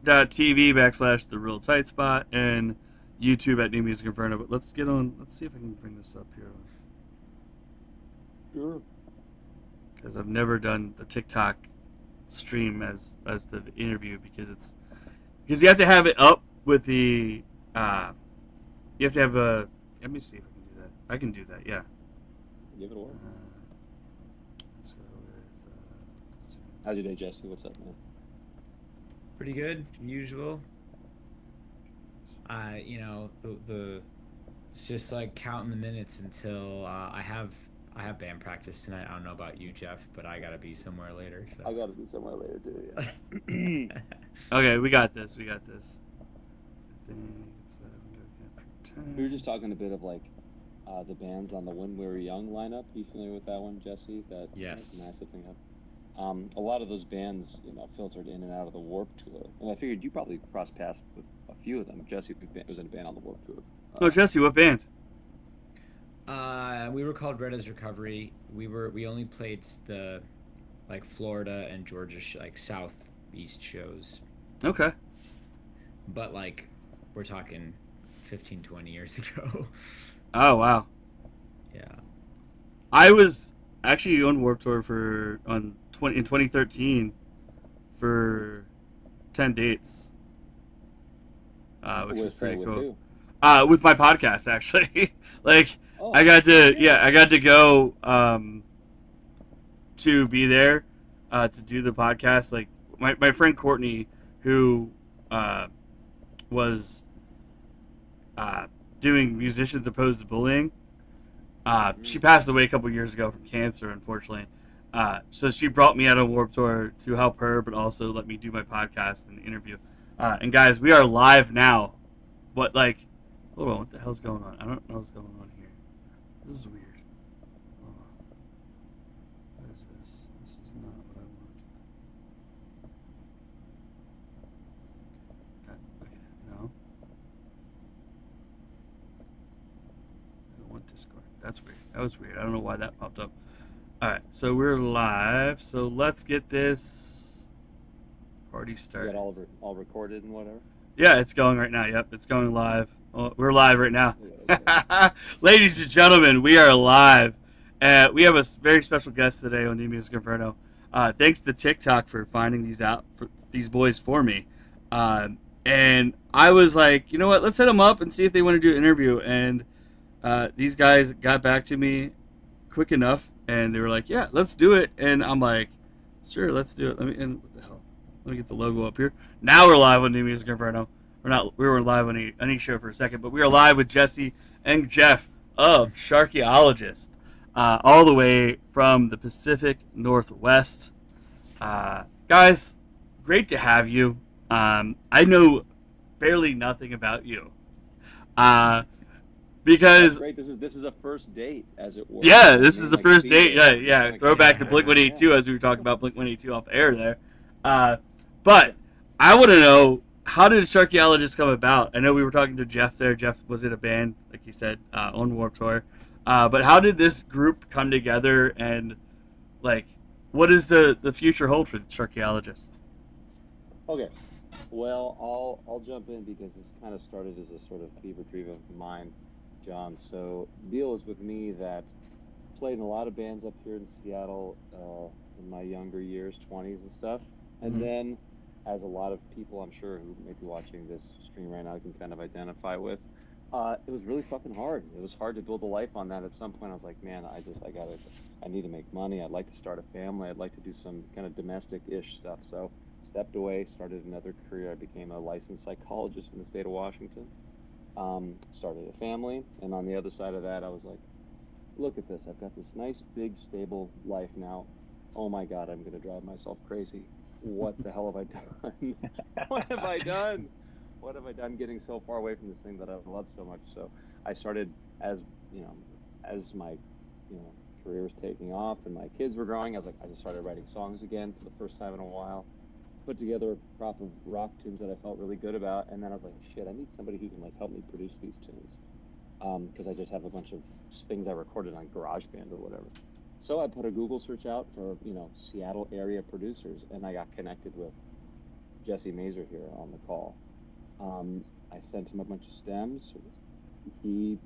twitch.tv/The Real Tight Spot and YouTube at New Music Inferno. But let's get on. Let's see if I can bring this up here. Sure. Because I've never done the TikTok stream as the interview because you have to have it up with the you have to have a. Let me see if I can do that. I can do that. Yeah. Give it a whirl. Let's go with. How's your day, Jesse? What's up, man? Pretty good, usual. The it's just like counting the minutes until I have band practice tonight. I don't know about you, Jeff, but I gotta be somewhere later. So. I gotta be somewhere later too. Yeah. Okay, we got this. I think it's we were just talking a bit of like the bands on the When We Were Young lineup. Are you familiar with that one, Jesse? That yes. Massive thing up. A lot of those bands, filtered in and out of the Warp Tour, and I figured you probably crossed paths with a few of them. Jesse was in a band on the Warp Tour. Oh, Jesse, what band? We were called Red as Recovery. We only played the like Florida and Georgia like southeast shows. Okay. But like we're talking 15, 20 years ago. Oh wow. Yeah. I was actually on Warped Tour in 2013 for 10 dates, which was pretty cool. With my podcast, actually. I got to go to be there to do the podcast. Like my friend Courtney, who was doing Musicians Opposed to Bullying. She passed away a couple years ago from cancer, unfortunately. So she brought me out on Warped Tour to help her, but also let me do my podcast and interview. And guys, we are live now. But hold on, what the hell's going on? I don't know what's going on here. This is weird. Hold on. What is this? This is not what I want. Okay, no. I don't want Discord. That's weird. That was weird. I don't know why that popped up. Alright, so we're live. So let's get this party started. You got all recorded and whatever? Yeah, it's going right now. Yep, it's going live. Oh, we're live right now. Ladies and gentlemen, we are live. We have a very special guest today on New Music Inferno. Thanks to TikTok for finding these boys for me. And I was like, you know what? Let's hit them up and see if they want to do an interview. And these guys got back to me quick enough, and they were like, yeah, let's do it. And I'm like, sure, let's do it. What the hell? Let me get the logo up here. Now we're live on New Music Inferno. We were live on any show for a second, but we are live with Jesse and Jeff of Sharkeologist, all the way from the Pacific Northwest. Guys, great to have you. I know barely nothing about you. Because great. This is a first date, as it were. Yeah, this is the first date. Yeah. Throwback to Blink-182 as we were talking about Blink-182 off air there. But I want to know, how did Sharkeologist come about? I know we were talking to Jeff there. Jeff was in a band, like he said, on Warped Tour. But how did this group come together, and what does the future hold for Sharkeologist? Okay. Well, I'll jump in because this kind of started as a sort of fever dream of mine, John. So deal is with me that played in a lot of bands up here in Seattle in my younger years, 20s and stuff. And then, as a lot of people I'm sure who may be watching this stream right now can kind of identify with, it was really fucking hard. It was hard to build a life on that. At some point I was like, man, I need to make money. I'd like to start a family. I'd like to do some kind of domestic-ish stuff. So stepped away, started another career. I became a licensed psychologist in the state of Washington. Started a family, and on the other side of that, I was like, look at this. I've got this nice, big, stable life now. Oh my God, I'm going to drive myself crazy. What the hell have I done? What have I done? What have I done getting so far away from this thing that I love so much? So I started as my, career was taking off and my kids were growing. I just started writing songs again for the first time in a while. Put together a crop of rock tunes that I felt really good about, and then I was like, shit, I need somebody who can help me produce these tunes, because I just have a bunch of things I recorded on GarageBand or whatever. So I put a Google search out for Seattle area producers, and I got connected with Jesse Mazer here on the call. I sent him a bunch of stems. He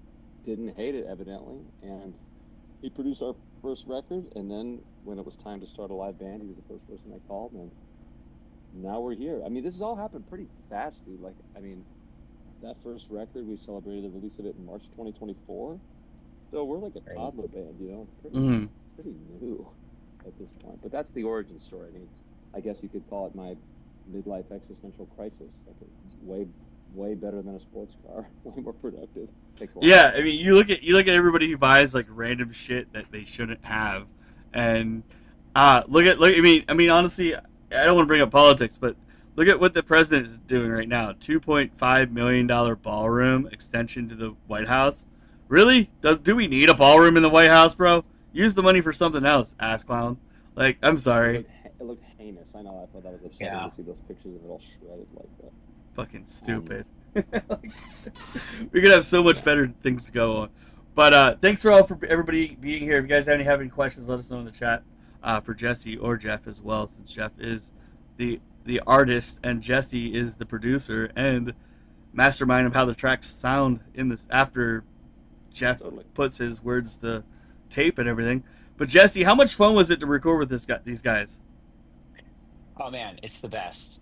didn't hate it, evidently, and he produced our first record. And then when it was time to start a live band, he was the first person I called, and now we're here. I mean, this has all happened pretty fast, dude. Like, I mean, that first record, we celebrated the release of it in March 2024. So we're like a toddler band, you know, pretty new at this point. But that's the origin story. I mean, I guess you could call it my midlife existential crisis. Like, way better than a sports car, way more productive. Takes a lot. Yeah, I mean, you look at everybody who buys like random shit that they shouldn't have, and look. I mean, honestly, I don't want to bring up politics, but look at what the president is doing right now. $2.5 million ballroom extension to the White House. Really? Do we need a ballroom in the White House, bro? Use the money for something else, ass clown. Like, I'm sorry. It looked heinous. I know. I thought that was upsetting to see those pictures of it all shredded like that. Fucking stupid. We could have so much better things to go on. But thanks for everybody being here. If you guys have any questions, let us know in the chat for Jesse or Jeff as well, since Jeff is the artist and Jesse is the producer and mastermind of how the tracks sound in this after Jeff puts his words to tape and everything. But Jesse, how much fun was it to record with these guys? Oh man, it's the best.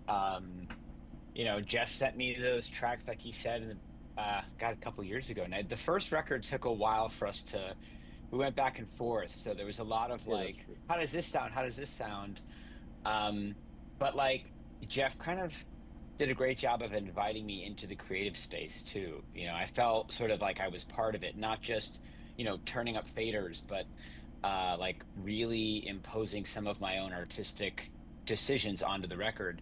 You know, Jeff sent me those tracks, like he said, a couple years ago. Now, the first record took a while for us to. We went back and forth, so there was a lot of like, how does this sound? How does this sound? But like, Jeff kind of did a great job of inviting me into the creative space too. You know, I felt sort of like I was part of it, not just, you know, turning up faders, but like really imposing some of my own artistic decisions onto the record.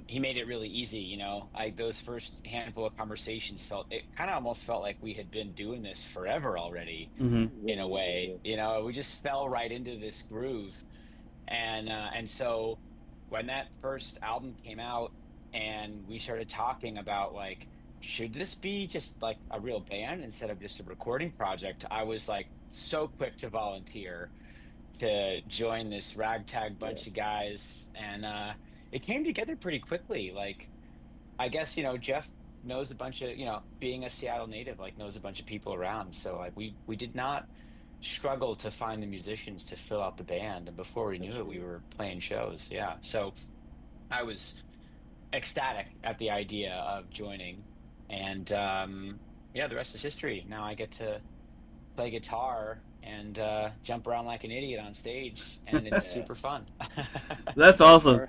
He made it really easy, you know. Those first handful of conversations kind of almost felt like we had been doing this forever already, in a way. You know, we just fell right into this groove, and so when that first album came out and we started talking about like, should this be just like a real band instead of just a recording project, I was like so quick to volunteer to join this ragtag bunch of guys, and it came together pretty quickly. Like, I guess, you know, Jeff knows a bunch of, you know, being a Seattle native, like knows a bunch of people around. So like we did not struggle to find the musicians to fill out the band. And before we knew it, we were playing shows. Yeah. So I was ecstatic at the idea of joining. And yeah, the rest is history. Now I get to play guitar and jump around like an idiot on stage, and it's super fun. That's awesome.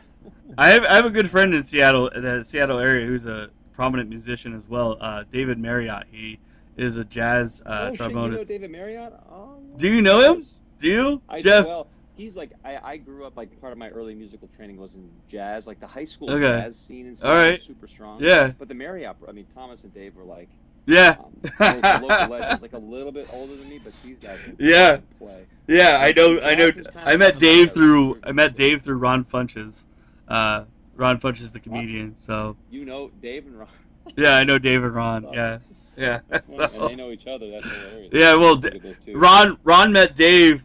I have a good friend in Seattle, the Seattle area, who's a prominent musician as well. David Marriott. He is a jazz trombonist. You know David Marriott? Oh, yeah. Do you know him? Do you, Jeff? Well, he's like I grew up like part of my early musical training was in jazz, like the high school Okay. jazz scene in Seattle was super strong. Yeah. But the Marriott, I mean, Thomas and Dave were like. Yeah. Local legends, like a little bit older than me, but these guys play. Yeah, I know. I met Dave through Ron Funches. Ron Funches, the comedian. So. You know Dave and Ron. Yeah, I know Dave and Ron. Yeah. So, and they know each other. That's hilarious. Yeah, well, Ron met Dave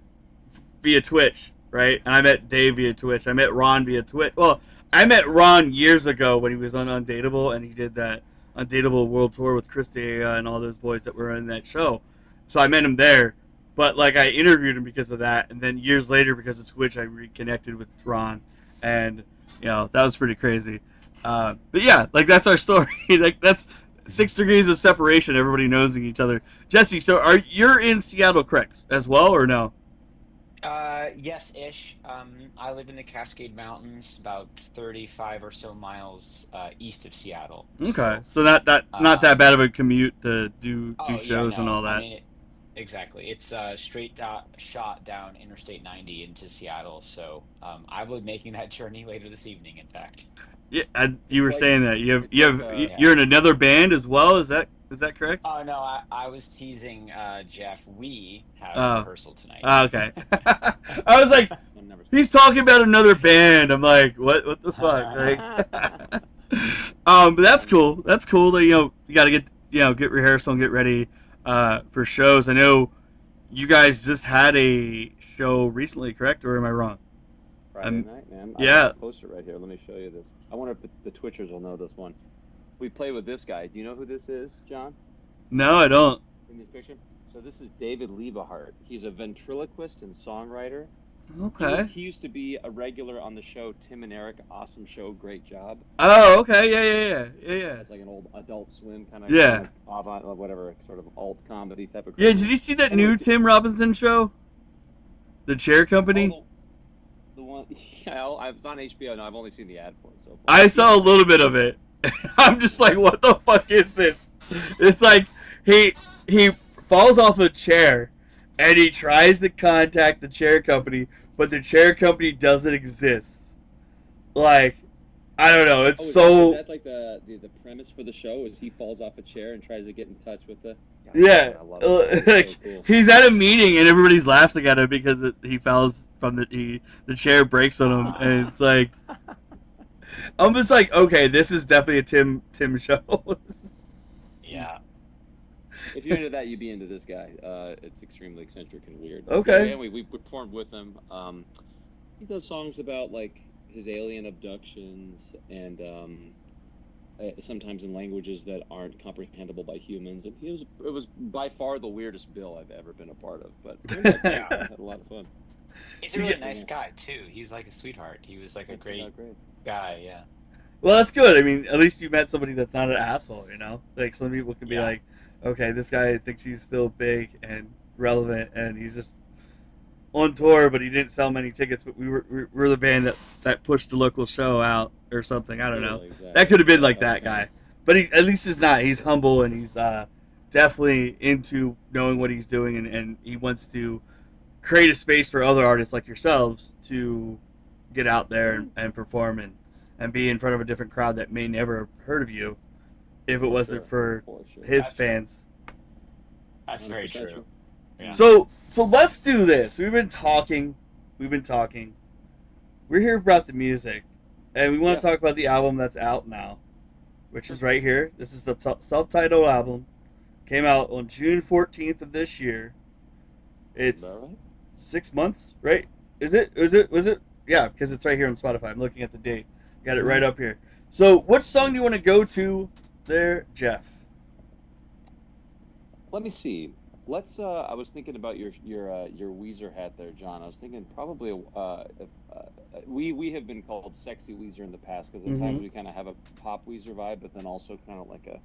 via Twitch, right? And I met Dave via Twitch. I met Ron via Twitch. Well, I met Ron years ago when he was on Undateable, and he did that Undateable World Tour with Chris D'Elia and all those boys that were in that show. So I met him there, but like I interviewed him because of that, and then years later because of Twitch I reconnected with Ron, and you know that was pretty crazy. But yeah, like that's our story. Like that's 6 degrees of separation. Everybody knows each other. Jesse, so you're in Seattle, correct, as well, or no? Yes-ish. I live in the Cascade Mountains, about 35 or so miles east of Seattle. Okay, so not that bad of a commute to do shows and all that. I mean, exactly. It's a straight shot down Interstate 90 into Seattle. So I will be making that journey later this evening. In fact. Yeah, you were saying that you're in another band as well. Is that correct? Oh no, I was teasing Jeff. We have rehearsal tonight. Okay. I was like, he's talking about another band. I'm like, what the fuck? Like, but that's cool. That's cool that you got to get rehearsal and get ready for shows. I know you guys just had a show recently, correct? Or am I wrong? Friday night, man. I yeah. got a poster right here. Let me show you this. I wonder if the Twitchers will know this one. We play with this guy. Do you know who this is, John? No, I don't. In this picture? So this is David Liebehart. He's a ventriloquist and songwriter. Okay. He used to be a regular on the show Tim and Eric. Awesome show, great job. Oh, okay. Yeah. It's like an old Adult Swim kind of avant, whatever, sort of alt comedy type of. Yeah. Did you see that new Tim Robinson show? The Chair Company. Oh, the one. Yeah, I was on HBO. No, I've only seen the ad for it so far. I saw a little bit of it. I'm just like, what the fuck is this? It's like he falls off a chair and he tries to contact the chair company, but the chair company doesn't exist. Like, I don't know. It's so. Is that like the premise for the show? Is he falls off a chair and tries to get in touch with the. God, Yeah, I love it. like So cool. he's at a meeting and everybody's laughing at him because he falls from the chair breaks on him, and it's like I'm just like, okay, this is definitely a Tim show. Yeah. If you're into that, you'd be into this guy. It's extremely eccentric and weird. Okay. Yeah, we performed with him. He does songs about like his alien abductions and sometimes in languages that aren't comprehensible by humans. And it was by far the weirdest bill I've ever been a part of. But I had a lot of fun. He's a really nice guy too. He's like a sweetheart. He was like a great guy. Yeah. Well, that's good. I mean, at least you met somebody that's not an asshole, you know? Like, some people can be like, okay, this guy thinks he's still big and relevant, and he's just on tour, but he didn't sell many tickets, but we're the band that pushed the local show out or something. I don't know. Exactly. That could have been like that guy. But he, at least he's not. He's humble, and he's definitely into knowing what he's doing, and he wants to create a space for other artists like yourselves to get out there and perform and be in front of a different crowd that may never have heard of you if it wasn't for his fans. That's very true. Yeah. So let's do this. We've been talking. We're here about the music, and we want to talk about the album that's out now, which is right here. This is the self-titled album. Came out on June 14th of this year. It's 6 months, right? Was it? Yeah, because it's right here on Spotify. I'm looking at the date. Got it right up here. So, what song do you want to go to there, Jeff? Let me see. Let's. I was thinking about your Weezer hat there, John. I was thinking probably we have been called Sexy Weezer in the past because at times we kind of have a pop Weezer vibe, but then also kind of like a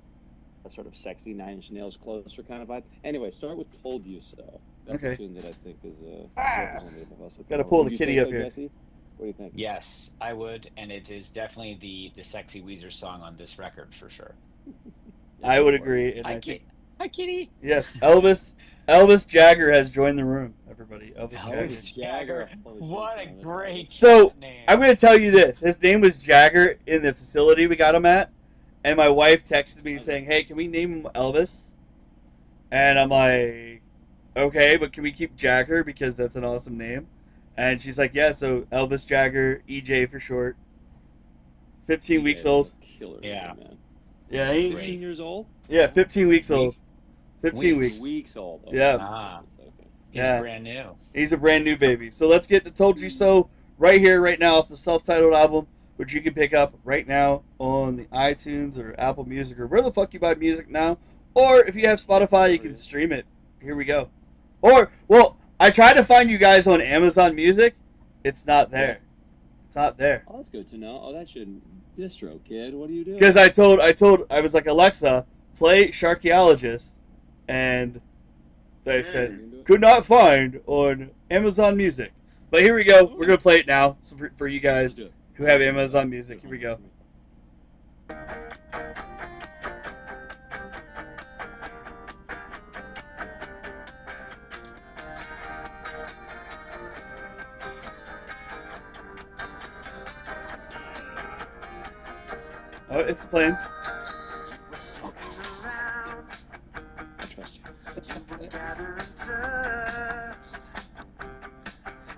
sort of sexy Nine Inch Nails closer kind of vibe. Anyway, start with "Told You So." That's a tune that I think is representative of us. Got to pull the kitty up here. Jesse? What do you think? Yes, I would, and it is definitely the sexy Weezer song on this record for sure. I would agree. And Hi, Kitty. Yes, Elvis Jagger has joined the room. Everybody, Elvis Jagger. What a great name. I'm going to tell you this. His name was Jagger in the facility we got him at, and my wife texted me saying, "Hey, can we name him Elvis?" And I'm like, "Okay, but can we keep Jagger because that's an awesome name?" And she's like, "Yeah, so Elvis Jagger, EJ for short. 15 weeks old." Killer name, man. Yeah, 15 years old? Yeah, 15 weeks old. 15 weeks. Weeks old. Okay. Yeah. He's brand new. He's a brand new baby. So let's get to Told You So right here, right now, off the self-titled album, which you can pick up right now on the iTunes or Apple Music or where the fuck you buy music now. Or if you have Spotify, you can stream it. Here we go. Or, well, I tried to find you guys on Amazon Music. It's not there. It's not there. Oh, that's good to know. Oh, that should distro, kid. What are you doing? Because I was like, Alexa, play Sharkeologist, and they said could not find on Amazon Music. But here we go. We're gonna play it now. So for you guys who have Amazon Music, here we go. Oh, it's playing. I trust you.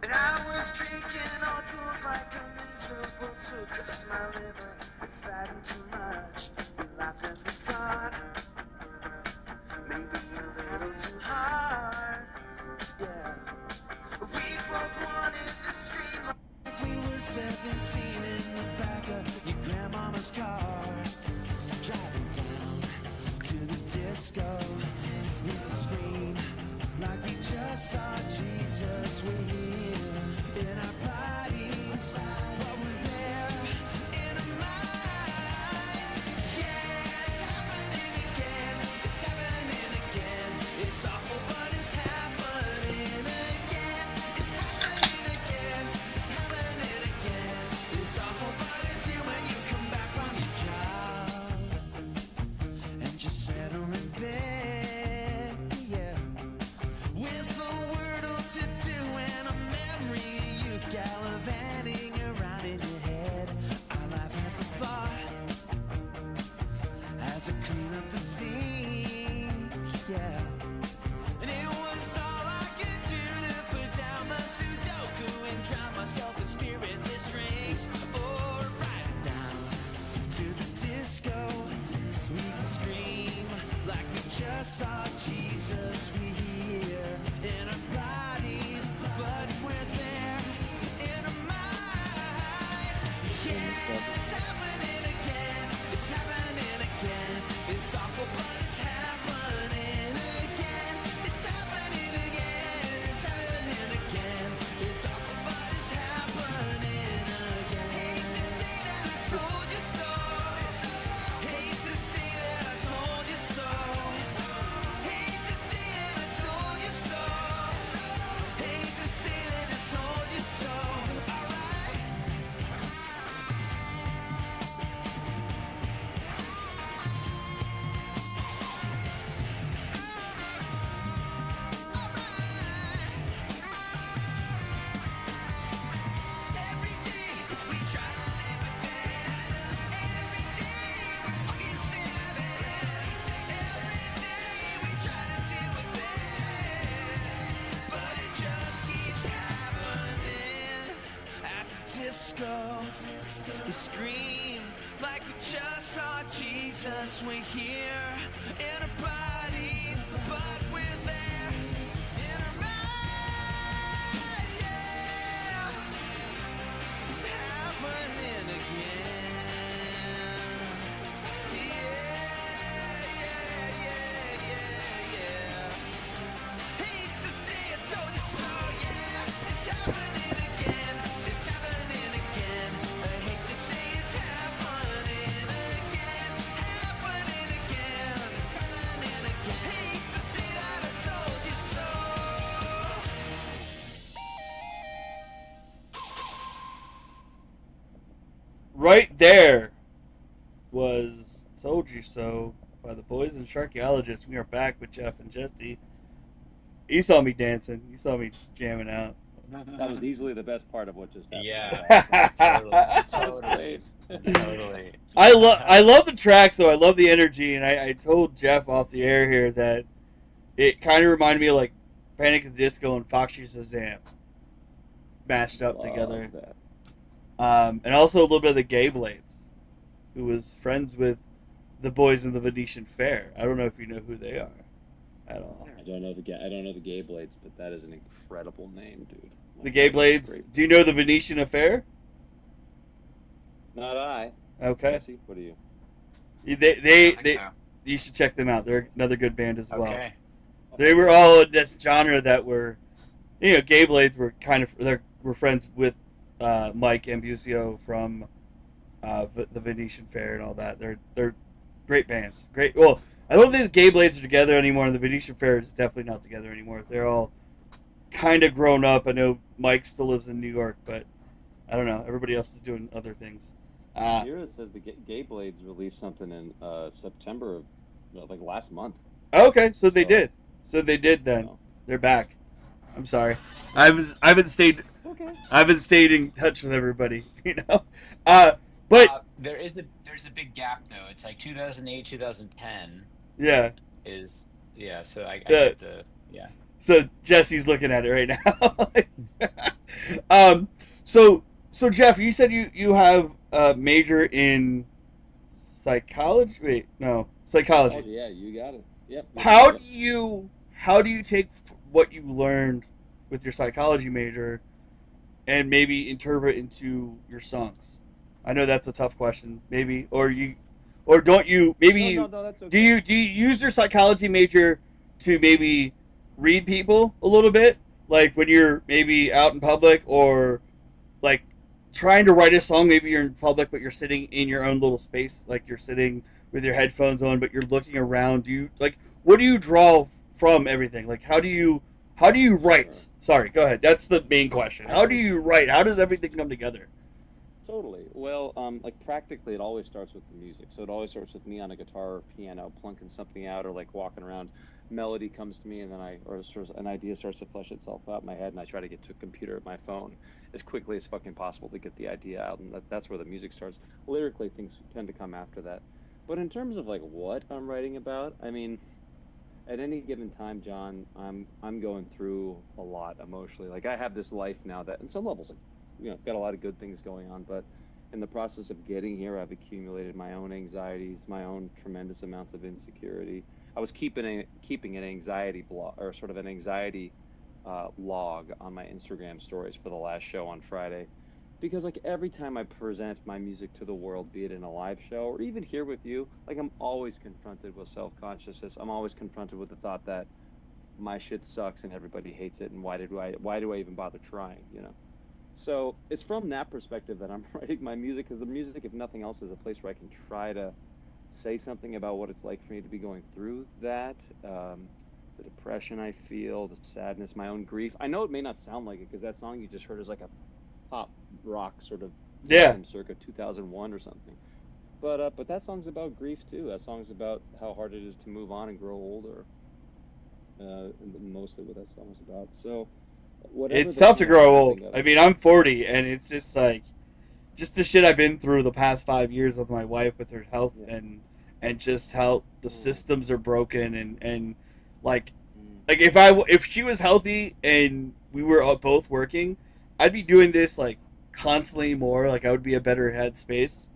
And I was drinking all tools like a miserable to curse my liver and fatten too much. We laughed at the thought, maybe a little too hard. Yeah, we both wanted to scream like we disco, we can scream like we just saw Jesus. We're here in our bodies, but we're there in our minds. Yeah, it's happening again. It's happening again. It's awful, but it's happening again. It's happening again. It's happening again. It's awful, but it's here when you come back from your job and just settle in bed, yeah, with a word or to do and a memory of youth gallivanting around in your head. I laugh at the thought as I clean up the scene, yeah. And it was all I could do to put down the Sudoku and drown myself in spiritless drinks, or ride it down to the disco. We can scream like we just saw Jesus. We here in our bodies, but we're there in our mind. Yeah, it's happening again. It's happening again. It's awful, but it's happening again. It's happening again. It's happening again. It's awful, but it's happening again. Hate to say that I told you so. Hate to say that I told you so. Hate to say that I told you so. Hate to say that I told you so. Alright. Every day we try to live with it. Every day we fucking stab it. Every day we try to deal with it, but it just keeps happening. At the disco, we scream like we just saw Jesus. We're here in our bodies, but we're there in our minds. Yeah. It's happening again. Yeah. Hate to say I told you so, yeah. It's happening again. It's happening again. I hate to say it's happening again. Happening again. It's happening again. Hate to say that I told you so. Right there was Told You So by the boys in Sharkeologist. We are back with Jeff and Jesse. You saw me dancing. You saw me jamming out. That was easily the best part of what just happened. Yeah, totally. I love the tracks though. I love the energy, and I told Jeff off the air here that it kind of reminded me of like Panic at the Disco and Foxy Shazam mashed up together. That. And also a little bit of the Gay Blades, who was friends with the boys in the Venetian Fair. I don't know if you know who they are at all. I don't know the Gay Blades, but that is an incredible name, dude. The Gay Blades. Great. Do you know the Venetian Affair? Not I. Okay. Jesse, what are you? They you should check them out. They're another good band as well. Okay. They were all in this genre that were, Gay Blades were were friends with Mike Ambusio from the Venetian Fair and all that. They're great bands. Great. Well, I don't think the Gay Blades are together anymore, and the Venetian Fair is definitely not together anymore. They're all kind of grown up. I know Mike still lives in New York, but I don't know. Everybody else is doing other things. Here it says the Gay Blades released something in September of like last month. Okay, so they did. So they did then. No. They're back. I'm sorry. I haven't stayed. Okay. I haven't stayed in touch with everybody. But there's a big gap though. It's like 2008, 2010 yeah. is So I get the So Jesse's looking at it right now. So Jeff, you said you have a major in psychology. Wait, no, psychology. Oh, yeah, you got it. Yep. How do you take what you learned with your psychology major and maybe interpret into your songs? I know that's a tough question, maybe, or or don't you maybe No, that's okay. do you use your psychology major to maybe read people a little bit, like when you're maybe out in public, or like trying to write a song, maybe you're in public but you're sitting in your own little space, like you're sitting with your headphones on but you're looking around. Do you like, what do you draw from everything? Like how do you write? Sure. Sorry, go ahead. That's the main question. How do you write? How does everything come together? Totally. Well, like practically, it always starts with the music. So it always starts with me on a guitar or piano, plunking something out, or like walking around. Melody comes to me, and then or sort of an idea starts to flesh itself out in my head, and I try to get to a computer or my phone as quickly as fucking possible to get the idea out, and that's where the music starts. Lyrically, things tend to come after that. But in terms of like what I'm writing about, I mean, at any given time, John, I'm going through a lot emotionally. Like I have this life now that, in some levels, like, got a lot of good things going on, but in the process of getting here, I've accumulated my own anxieties, my own tremendous amounts of insecurity. I was keeping an anxiety blog, or sort of an anxiety log on my Instagram stories for the last show on Friday, because like every time I present my music to the world, be it in a live show or even here with you, like I'm always confronted with self-consciousness. I'm always confronted with the thought that my shit sucks and everybody hates it, and why do I even bother trying, So it's from that perspective that I'm writing my music, because the music, if nothing else, is a place where I can try to say something about what it's like for me to be going through that, the depression I feel, the sadness, my own grief. I know it may not sound like it, because that song you just heard is like a pop rock sort of Yeah. circa 2001 or something. But that song's about grief too. That song's about how hard it is to move on and grow older. Mostly what that song's about. So whatever It's the tough to thing I'm grow old. thinking of, I mean, I'm 40, and it's just like, just the shit I've been through the past 5 years with my wife, with her health, yeah. and just how the systems are broken, and like Mm. like if she was healthy and we were all both working, I'd be doing this like constantly more. Like I would be a better headspace,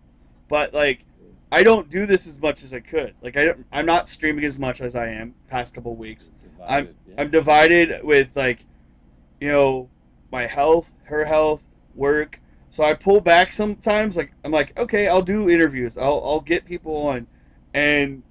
but like I don't do this as much as I could. Like I'm not streaming as much as I am past couple weeks. Divided, yeah. I'm divided with like, my health, her health, work. So I pull back sometimes. Like I'm like, okay, I'll do interviews. I'll get people on, and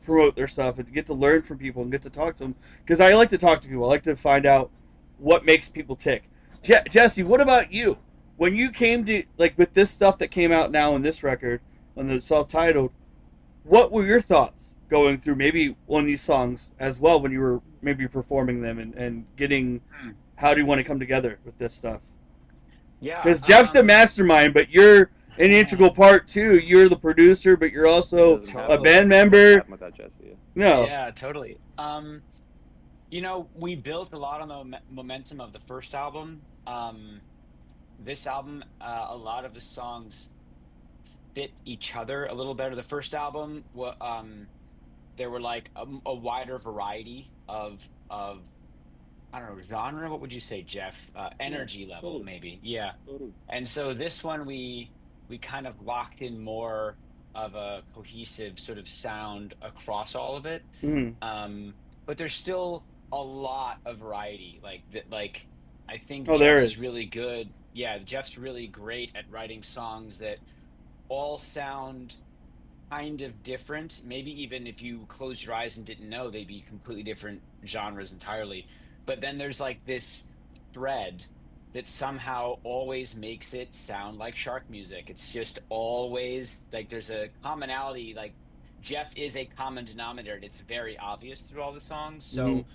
promote their stuff, and get to learn from people and get to talk to them, because I like to talk to people. I like to find out what makes people tick. Jesse, what about you? When you came to, like, with this stuff that came out now in this record, on the self-titled, what were your thoughts going through maybe one of these songs as well, when you were maybe performing them, and getting, how do you want to come together with this stuff? Yeah, Because Jeff's the mastermind, but you're an integral part too. You're the producer, but you're also Doesn't a happen. band member. Doesn't happen without Jesse, yeah. No. Yeah, totally. We built a lot on the momentum of the first album. This album, a lot of the songs fit each other a little better. The first album, there were like a wider variety of I don't know, genre. What would you say, Jeff? Energy level, totally. maybe. Yeah. Totally. And so this one, we kind of locked in more of a cohesive sort of sound across all of it. Mhm. But there's still a lot of variety. Like that, like I think Oh, there Jeff's is. really good. Yeah, Jeff's really great at writing songs that all sound kind of different. Maybe even if you closed your eyes and didn't know, they'd be completely different genres entirely. But then there's like this thread that somehow always makes it sound like shark music. It's just always like there's a commonality. Like Jeff is a common denominator, and it's very obvious through all the songs. So,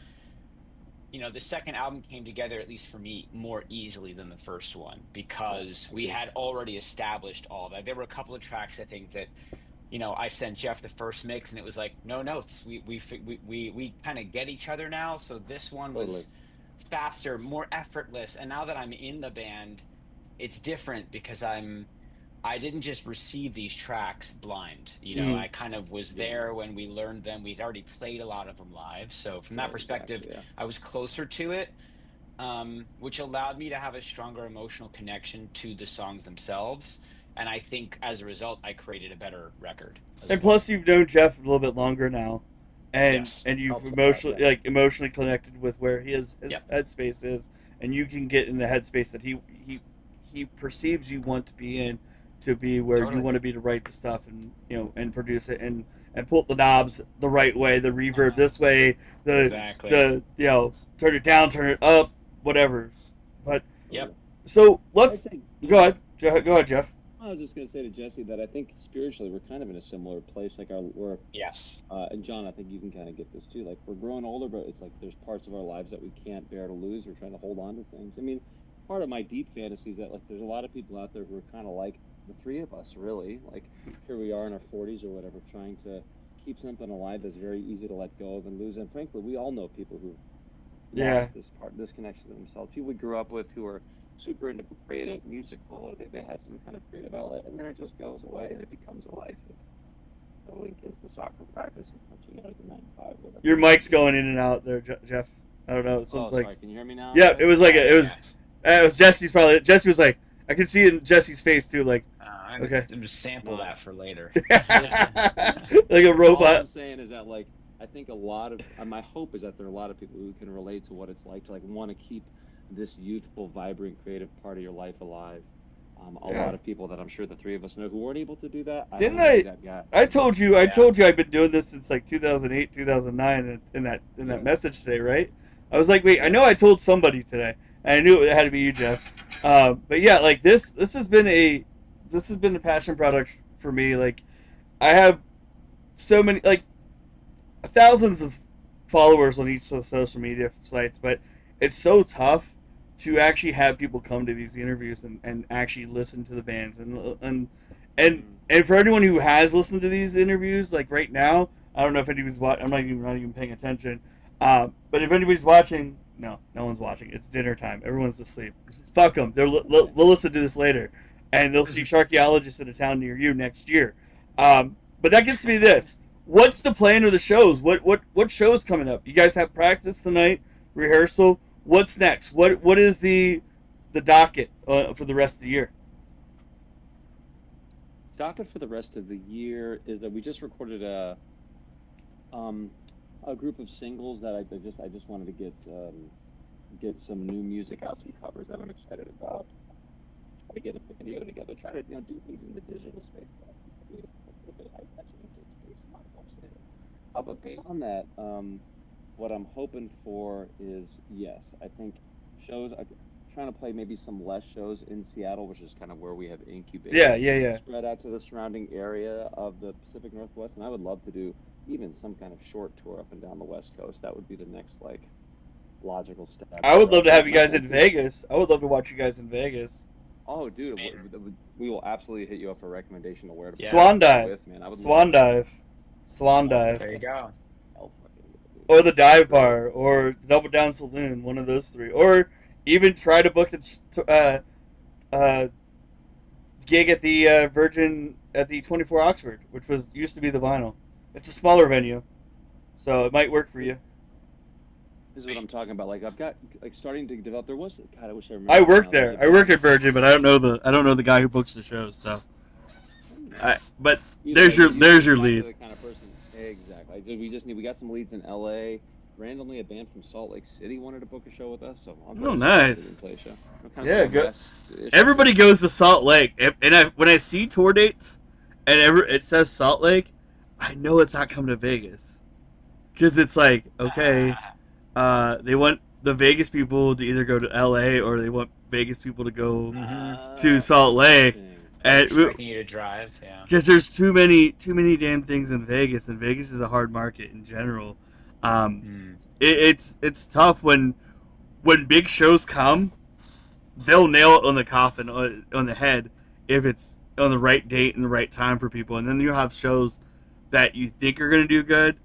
the second album came together, at least for me, more easily than the first one, because we had already established all that. There were a couple of tracks, I think, that I sent Jeff the first mix, and it was like no notes. We kind of get each other now. So this one was Totally. faster, more effortless. And now that I'm in the band, it's different, because I didn't just receive these tracks blind. I kind of was there when we learned them. We'd already played a lot of them live. So from that Right, perspective, exactly, yeah. I was closer to it, which allowed me to have a stronger emotional connection to the songs themselves. And I think as a result, I created a better record. And plus, you've known Jeff a little bit longer now, and Yes. and you've Helps a lot, yeah. emotionally connected with where his Yep. headspace is, and you can get in the headspace that he perceives you want to be in, to be where Totally. you want to be to write the stuff and and produce it and pull up the knobs the right way, the reverb this way, Exactly. turn it down, turn it up, whatever. But Yep. so I let's think go ahead. Go ahead, Jeff. I was just gonna say to Jesse that I think spiritually we're kind of in a similar place. Like we're Yes. and John, I think you can kind of get this too. Like we're growing older, but it's like there's parts of our lives that we can't bear to lose. We're trying to hold on to things. I mean, part of my deep fantasy is that like there's a lot of people out there who are kind of like the three of us, really. Like here we are in our 40s or whatever, trying to keep something alive that's very easy to let go of and lose. And frankly, we all know people who've Yeah. lost this connection to themselves. People we grew up with who are super into creative, musical. They had some kind of creative outlet, and then it just goes away, and it becomes a life of going kids to soccer practice and punching out at the 9 to 5. Whatever. Your mic's going in and out there, Jeff. I don't know. It's Oh, like sorry. Can you hear me now? yeah, it was like it was Jesse's probably. Jesse was like, I could see it in Jesse's face too, like I'm Okay. going to sample that for later. like a All I'm robot. saying is that, like, I think a lot of my hope is that there are a lot of people who can relate to what it's like to like want to keep this youthful, vibrant, creative part of your life alive. A Yeah. lot of people that I'm sure the three of us know who weren't able to do that. Didn't wanna be I- that guy. I told you Yeah. I've been doing this since like 2008, 2009 in that Yeah. message today, right? I was like, wait, I know I told somebody today, and I knew it had to be you, Jeff. But yeah, like this has been a passion project for me. Like I have so many, like thousands of followers on each of the social media sites, but it's so tough to actually have people come to these interviews and actually listen to the bands and for anyone who has listened to these interviews, like right now, I don't know if anybody's watching. I'm not even paying attention. But if anybody's watching, no one's watching. It's dinner time. Everyone's asleep. Fuck them. They'll listen to this later, and they'll see Sharkeologist in a town near you next year. But that gets me this. What's the plan of the shows? What shows coming up? You guys have practice tonight, rehearsal. What's next? What is the docket for the rest of the year? Docket for the rest of the year is that we just recorded a group of singles that I just wanted to get some new music out, some covers that I'm excited about. Try to get a video together, try to do things in the digital space. But beyond that, what I'm hoping for is yes, I think shows. I'm trying to play maybe some less shows in Seattle, which is kind of where we have incubated. Yeah. Spread out to the surrounding area of the Pacific Northwest, and I would love to do even some kind of short tour up and down the West Coast. That would be the next logical step. I would love to have you guys in Vegas. I would love to watch you guys in Vegas. Oh, dude, we will absolutely hit you up for a recommendation of where to. Yeah. Swan dive. With, man. I would Swan dive. There you go. Or the dive bar, or the Double Down Saloon, one of those three. Or even try to book a gig at the Virgin at the 24 Oxford, which used to be the Vinyl. It's a smaller venue, so it might work for you. This is what I'm talking about. Like I've got starting to develop. There was God, I wish I remember. I work now. there. I work at Virgin, but I don't know the guy who books the shows. So, but there's your lead. The kind of person. Exactly. We got some leads in L.A. Randomly, a band from Salt Lake City wanted to book a show with us. So Oh, nice. Play a show. Yeah, good. Everybody goes to Salt Lake, and when I see tour dates, and it says Salt Lake, I know it's not coming to Vegas, because it's like they want the Vegas people to either go to L.A. or they want Vegas people to go to Salt Lake. And Expecting you to drive, yeah. Because there's too many damn things in Vegas, and Vegas is a hard market in general. It's tough when big shows come, they'll nail it on the coffin, on the head, if it's on the right date and the right time for people. And then you'll have shows that you think are going to do good,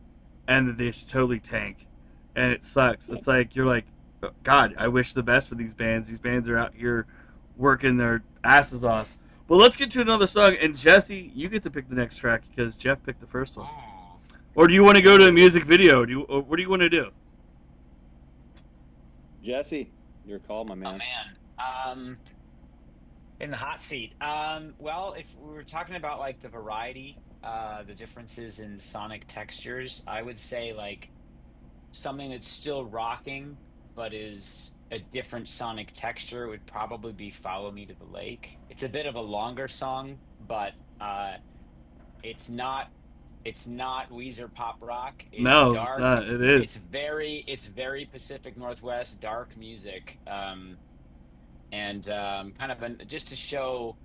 and they just totally tank. And it sucks. It's like, you're like, God, I wish the best for these bands. These bands are out here working their asses off. But let's get to another song. And Jesse, you get to pick the next track because Jeff picked the first one. Or do you want to go to a music video? What do you want to do? Jesse, your call, my man. Oh man, in the hot seat. Well, if we were talking about like the variety, the differences in sonic textures, I would say like something that's still rocking, but is a different sonic texture would probably be Follow Me to the Lake. It's a bit of a longer song, but it's not Weezer pop rock. It's No, it's dark. not. It is. It's very Pacific Northwest dark music. And kind of just to show,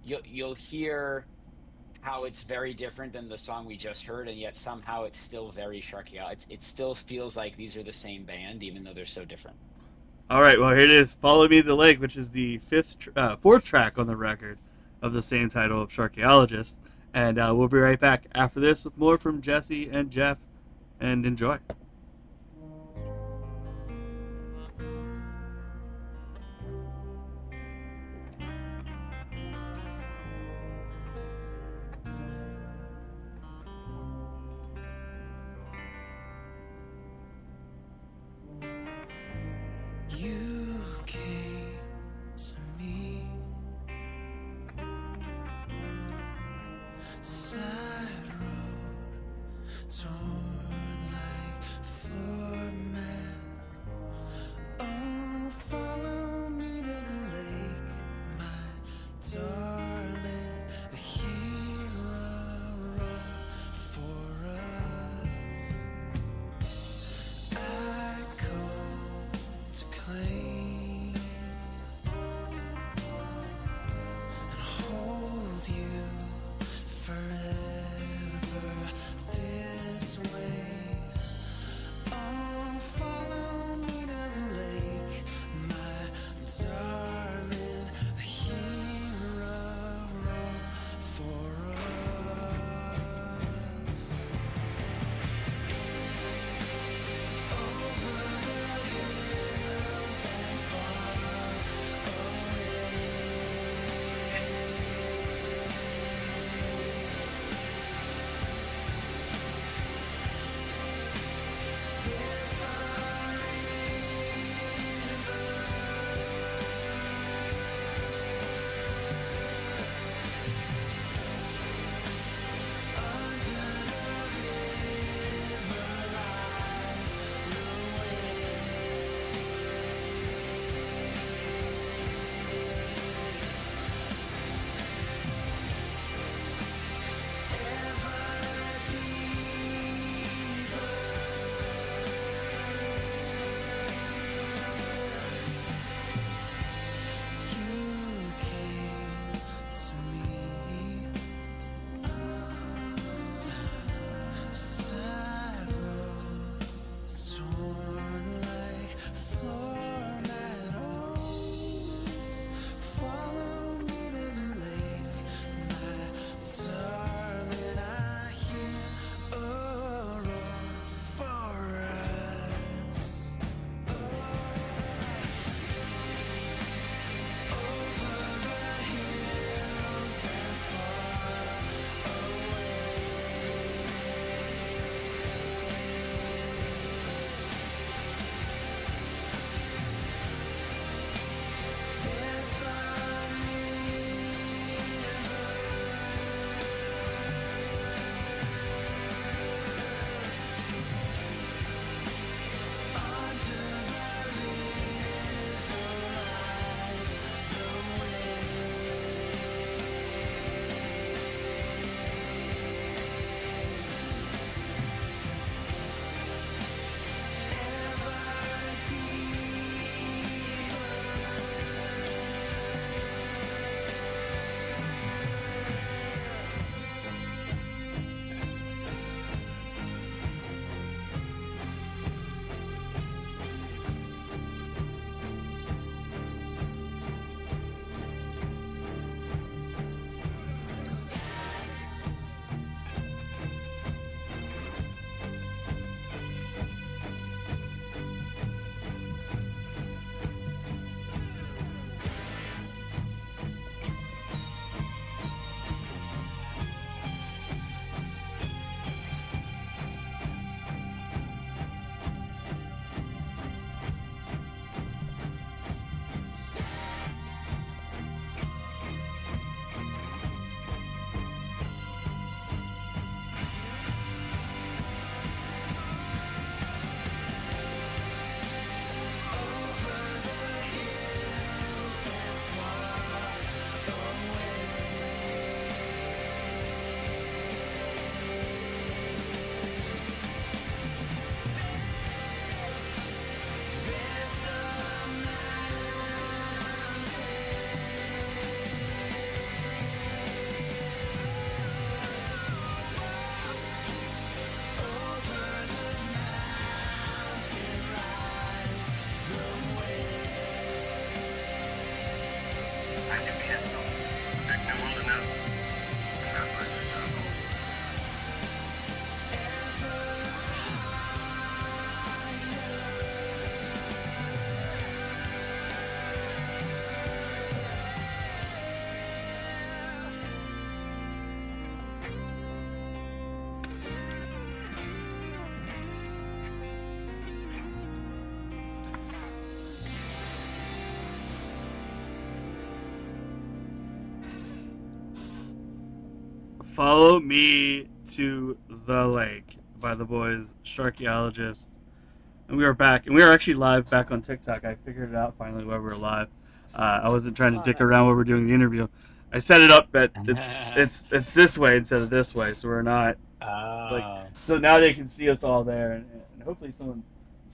you'll hear how it's very different than the song we just heard, and yet somehow it's still very Sharkeologist. It still feels like these are the same band, even though they're so different. All right, well, here it is. Follow Me to the Lake, which is the fourth track on the record of the same title of Sharkeologist. And we'll be right back after this with more from Jesse and Jeff. And enjoy. You came to me, side road, torn like floor mat. Oh, follow me to the lake, my darling, a hero for us. I come to claim and hold you forever this way. Follow Me to the Lake by the boys Sharkeologist. And we are back. And we are actually live back on TikTok. I figured it out finally while we were live. I wasn't trying to dick around while we were doing the interview. I set it up that it's this way instead of this way, so we're not so now they can see us all there, and hopefully some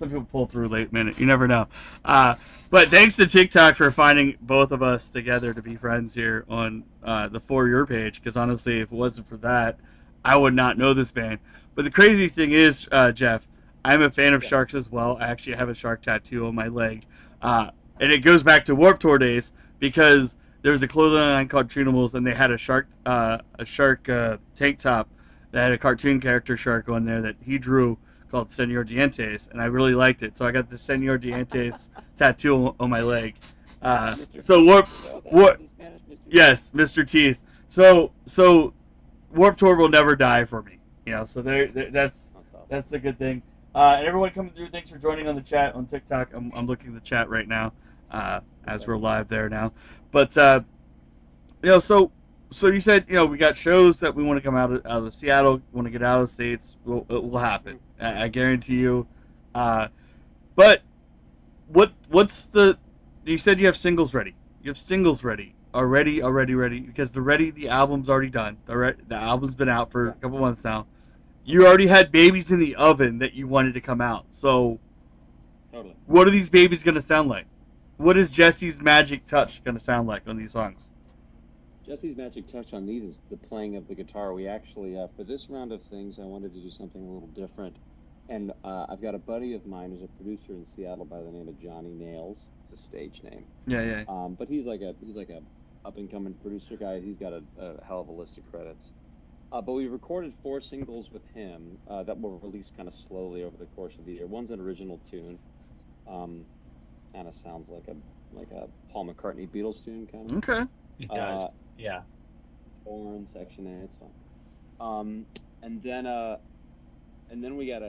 people pull through late minute. You never know. But thanks to TikTok for finding both of us together to be friends here on the For Your page, because honestly, if it wasn't for that, I would not know this band. But the crazy thing is, Jeff, I'm a fan of sharks as well. I actually have a shark tattoo on my leg. And it goes back to Warped Tour days, because there was a clothing line called Trinimals, and they had a shark tank top that had a cartoon character shark on there that he drew called Senor Dientes, and I really liked it. So I got the Senor Dientes tattoo on my leg. So yes, Mr. Teeth. So Warped Tour will never die for me. So that's the good thing. And everyone coming through, thanks for joining on the chat on TikTok. I'm looking at the chat right now as we're live there now. But so you said we got shows that we want to come out of Seattle, want to get out of the States. It will happen. I guarantee you. But what's the? You said you have singles ready. You have singles ready. Already, because the album's already done. The album's been out for a couple months now. You already had babies in the oven that you wanted to come out. So, Totally. What are these babies going to sound like? What is Jesse's magic touch going to sound like on these songs? Jesse's magic touch on these is the playing of the guitar. We actually, for this round of things, I wanted to do something a little different. And I've got a buddy of mine who's a producer in Seattle by the name of Johnny Nails. It's a stage name. Yeah. But he's like a up and coming producer guy. He's got a hell of a list of credits. But we recorded 4 singles with him that were released kind of slowly over the course of the year. One's an original tune, kind of sounds like a Paul McCartney Beatles tune, kind of. Okay. It does. Yeah. Horn Section A, it's fun. And then we got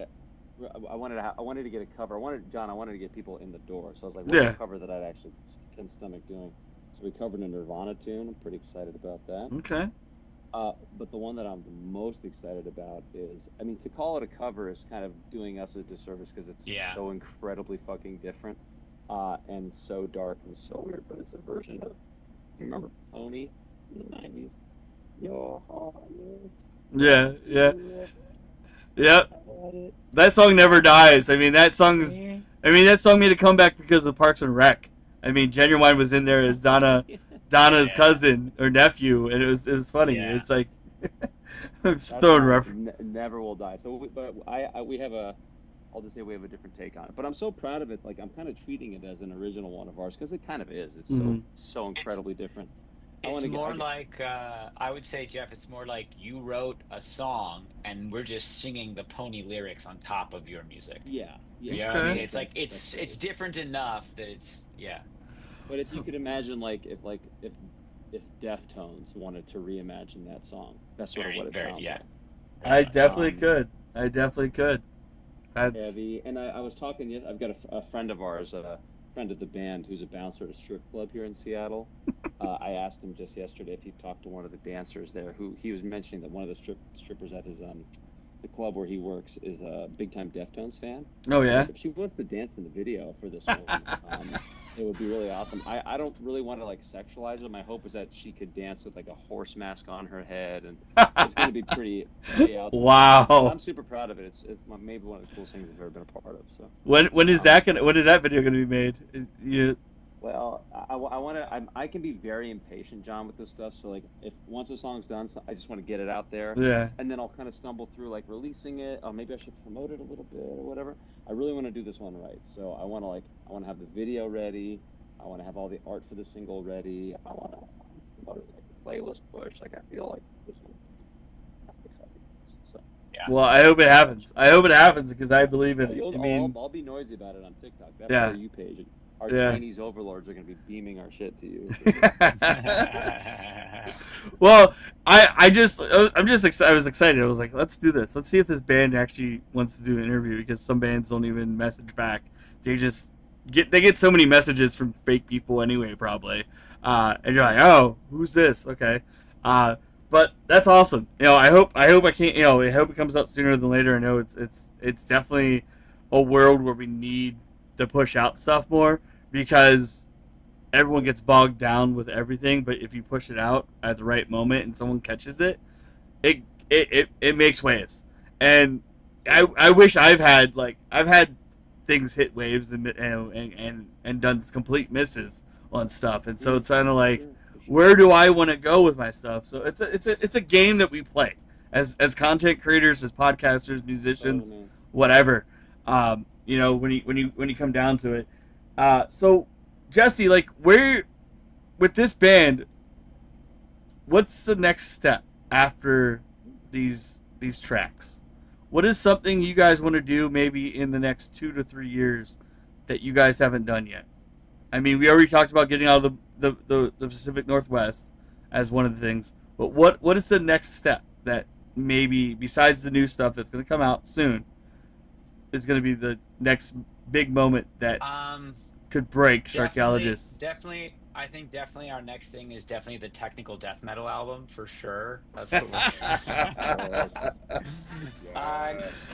I wanted to get a cover. I wanted to get people in the door. So I was like, what's a cover that I'd actually can stomach doing? So we covered a Nirvana tune. I'm pretty excited about that. Okay. But the one that I'm the most excited about is, to call it a cover is kind of doing us a disservice, because it's so incredibly fucking different, and so dark and so weird. But it's a version of, you remember Pony in the 90s? Yeah. That song never dies. That song made a comeback because of Parks and Rec. Genuine was in there as Donna's cousin or nephew, and it was funny. Yeah. It's like I'm just throwing reference. Never will die. So, we have I'll just say we have a different take on it. But I'm so proud of it. Like, I'm kind of treating it as an original one of ours, because it kind of is. It's so incredibly different. It's more like I would say, Jeff. It's more like you wrote a song, and we're just singing the Pony lyrics on top of your music. Yeah. Okay. It's like it's different enough that it's But if you could imagine, if Deftones wanted to reimagine that song, that's sort of what it sounds like. I definitely could. That's... Yeah, and I was talking. I've got a friend of ours, a friend of the band, who's a bouncer at a strip club here in Seattle. I asked him just yesterday if he talked to one of the dancers there, who he was mentioning that one of the strippers at his the club where he works is a big-time Deftones fan. Oh, yeah? If she wants to dance in the video for this one, it would be really awesome. I don't really want to, sexualize her. My hope is that she could dance with, a horse mask on her head, and it's going to be pretty out there. Wow. But I'm super proud of it. It's maybe one of the coolest things I've ever been a part of. So when is that video going to be made? Well, I can be very impatient, John, with this stuff. So if once a song's done, I just want to get it out there. Yeah. And then I'll kind of stumble through releasing it. Or maybe I should promote it a little bit or whatever. I really want to do this one right. So I want to have the video ready. I want to have all the art for the single ready. I want to promote it playlist push. I feel like this one. I'm excited. So. Yeah. Well, I hope it happens. Because I believe in it. I'll be noisy about it on TikTok. That's our you page. Our Chinese overlords are going to be beaming our shit to you. Well, I was excited. I was like, let's do this. Let's see if this band actually wants to do an interview, because some bands don't even message back. They just get so many messages from fake people anyway, probably. And you're like, oh, who's this? Okay. But that's awesome. I hope I can't. I hope it comes out sooner than later. I know it's definitely a world where we need to push out stuff more because everyone gets bogged down with everything. But if you push it out at the right moment and someone catches it, it makes waves. And I wish I've had things hit waves and done complete misses on stuff. And so it's kind of like, where do I want to go with my stuff? So it's a game that we play as content creators, as podcasters, musicians, whatever. When you come down to it. So Jesse, like, where with this band, what's the next step after these tracks? What is something you guys want to do maybe in the next 2 to 3 years that you guys haven't done yet? I mean, we already talked about getting out of the Pacific Northwest as one of the things. But what is the next step that maybe, besides the new stuff that's going to come out soon, is going to be the next big moment that could break Sharkeologist? I think definitely our next thing is definitely the technical death metal album for sure. That's what we're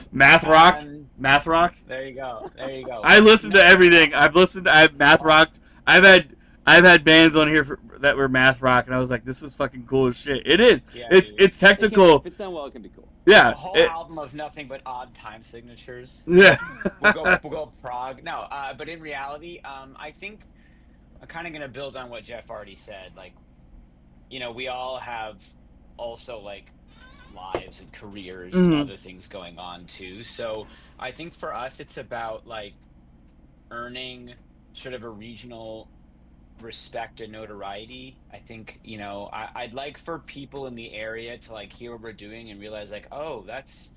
Math rock. Math rock. There you go. I listened to everything. I've math rocked. I've had bands on here that were math rock, and I was like, this is fucking cool as shit. It is. Yeah, it's technical. If it's done well, it can be cool. Yeah. A whole album of nothing but odd time signatures. Yeah. we'll go prog. No, but in reality, I think I'm kind of going to build on what Jeff already said. Like, we all have also, like, lives and careers and other things going on, too. So I think for us, it's about, like, earning sort of a regional respect and notoriety. I think, I'd like for people in the area to, like, hear what we're doing and realize, like, oh, that's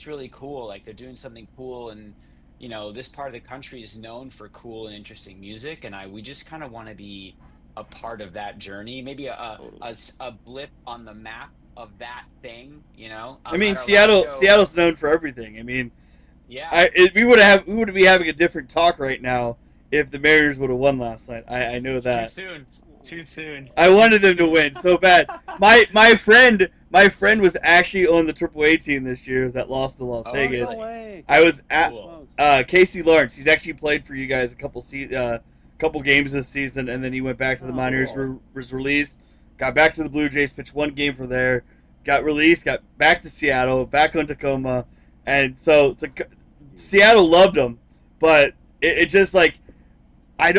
really cool. Like, they're doing something cool, and this part of the country is known for cool and interesting music, and we just kind of want to be a part of that journey, maybe a blip on the map of that thing. I mean, Seattle's known for everything. I mean, yeah, we would be having a different talk right now if the Mariners would have won last night. I know that. Too soon. I wanted them to win so bad. My friend was actually on the AAA team this year that lost to Las Vegas. No way. I was at Casey Lawrence. He's actually played for you guys a couple games this season, and then he went back to the minors. Was released, got back to the Blue Jays, pitched one game for there, got released, got back to Seattle, back on Tacoma, and so Seattle loved him, but it just like I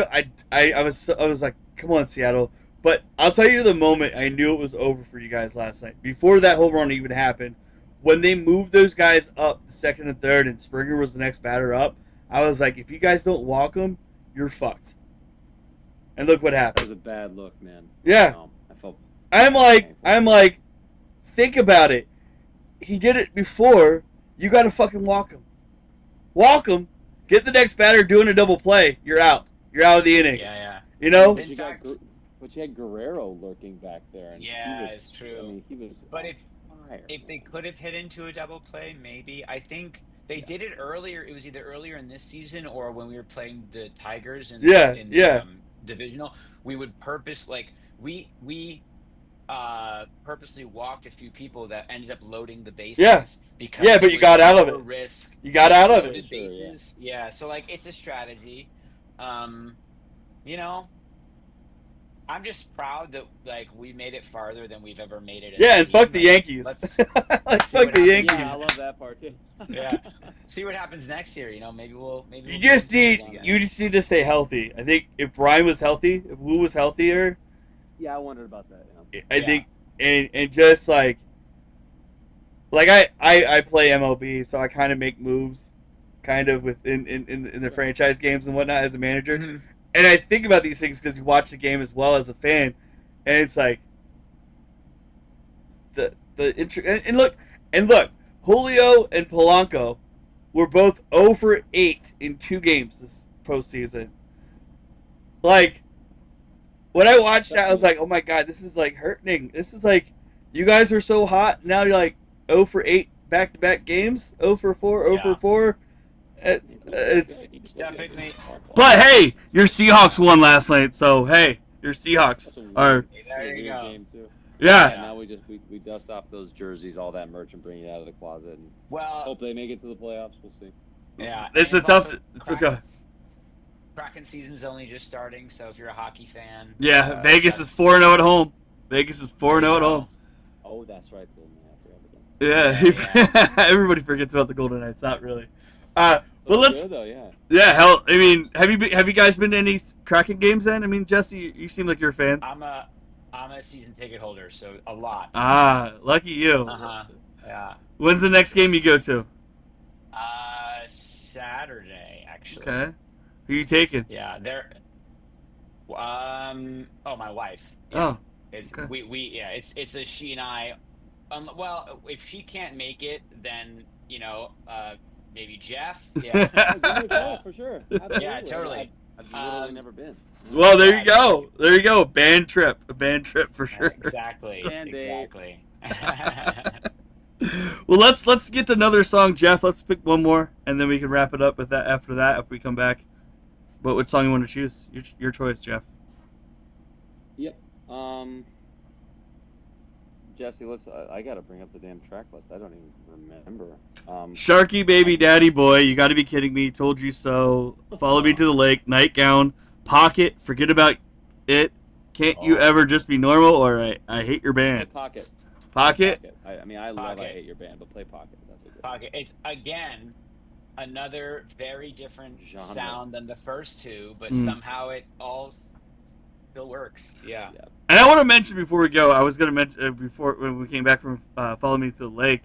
was like, come on, Seattle. But I'll tell you the moment I knew it was over for you guys last night. Before that home run even happened, when they moved those guys up second and third and Springer was the next batter up, I was like, if you guys don't walk him, you're fucked. And look what happened. That was a bad look, man. Yeah. I'm like, think about it. He did it before. You got to fucking walk him. Walk him. Get the next batter doing a double play. You're out. You're out of the inning. Yeah. But you had Guerrero lurking back there. And it's true. I mean, he was. But if they could have hit into a double play, maybe. I think they did it earlier. It was either earlier in this season or when we were playing the Tigers in the divisional. We would we purposely walked a few people that ended up loading the bases. Yeah, but you got out of it. You got out of it. Bases. Yeah, so like it's a strategy. I'm just proud that like we made it farther than we've ever made it. And fuck the Yankees. Let's fuck the Yankees. Yeah, I love that part too. Yeah. See what happens next year. Maybe we'll. You just need to stay healthy. I think if Brian was healthy, if Wu was healthier. Yeah, I wondered about that. Yeah. I think and just like I play MLB, so I kind of make moves, kind of in the franchise games and whatnot as a manager. Mm-hmm. And I think about these things because you watch the game as well as a fan, and it's like and look, Julio and Polanco were both 0 for 8 in 2 games this postseason. Like, when I watched that, I was like, oh my god, this is like hurting. This is like, you guys were so hot, now you're like 0 for 8 back-to-back games, 0 for 4, 0 for 4. It's definitely. But hey, your Seahawks won last night, so hey, your Seahawks are. There you go. Yeah. And now we dust off those jerseys, all that merch, and bring it out of the closet, and Well, hope they make it to the playoffs. We'll see. yeah. It's and a tough. also It's okay. Kraken season's only just starting, so if you're a hockey fan, Yeah, Vegas is that's- 4-0 at home. Vegas is 4-0 at there you home. Oh, that's right, Bill. I forgot Yeah, about that. everybody forgets about the Golden Knights. Not really. But Looks let's. good, though, yeah. Yeah, hell. I mean, have you guys been to any Kraken games then? I mean, Jesse, you seem like you're a fan. I'm a season ticket holder, so a lot. Ah, lucky you. Yeah. When's the next game you go to? Saturday actually. Okay. Who you taking? Yeah, they're. Oh, my wife. Oh. It's Okay. it's a she and I. Well, if she can't make it, then maybe Jeff. Yeah. Give me a call, for sure. Absolutely. Yeah, totally. I've literally never been. Well, there you go. There you go. A band trip for sure. Exactly. Band-Aid. Exactly. Well, let's get to another song, Jeff. Let's pick one more, and then we can wrap it up with that. After that, if we come back, what song you want to choose? Your choice, Jeff. Yep. Jesse, I gotta bring up the damn track list. I don't even remember. Sharky Baby Daddy Boy, you got to be kidding me. Told you so. Follow me to the lake. Nightgown. Pocket. Forget about it. Can't you ever just be normal? Or I hate your Play band. Pocket. Pocket. I mean, I love Pocket. I Hate Your Band, but play Pocket. That's a good Pocket. It's again another very different Genre. sound than the first two, but Mm. somehow it all still works. Yeah. And I want to mention before we go, I was going to mention before when we came back from Follow Me to the Lake,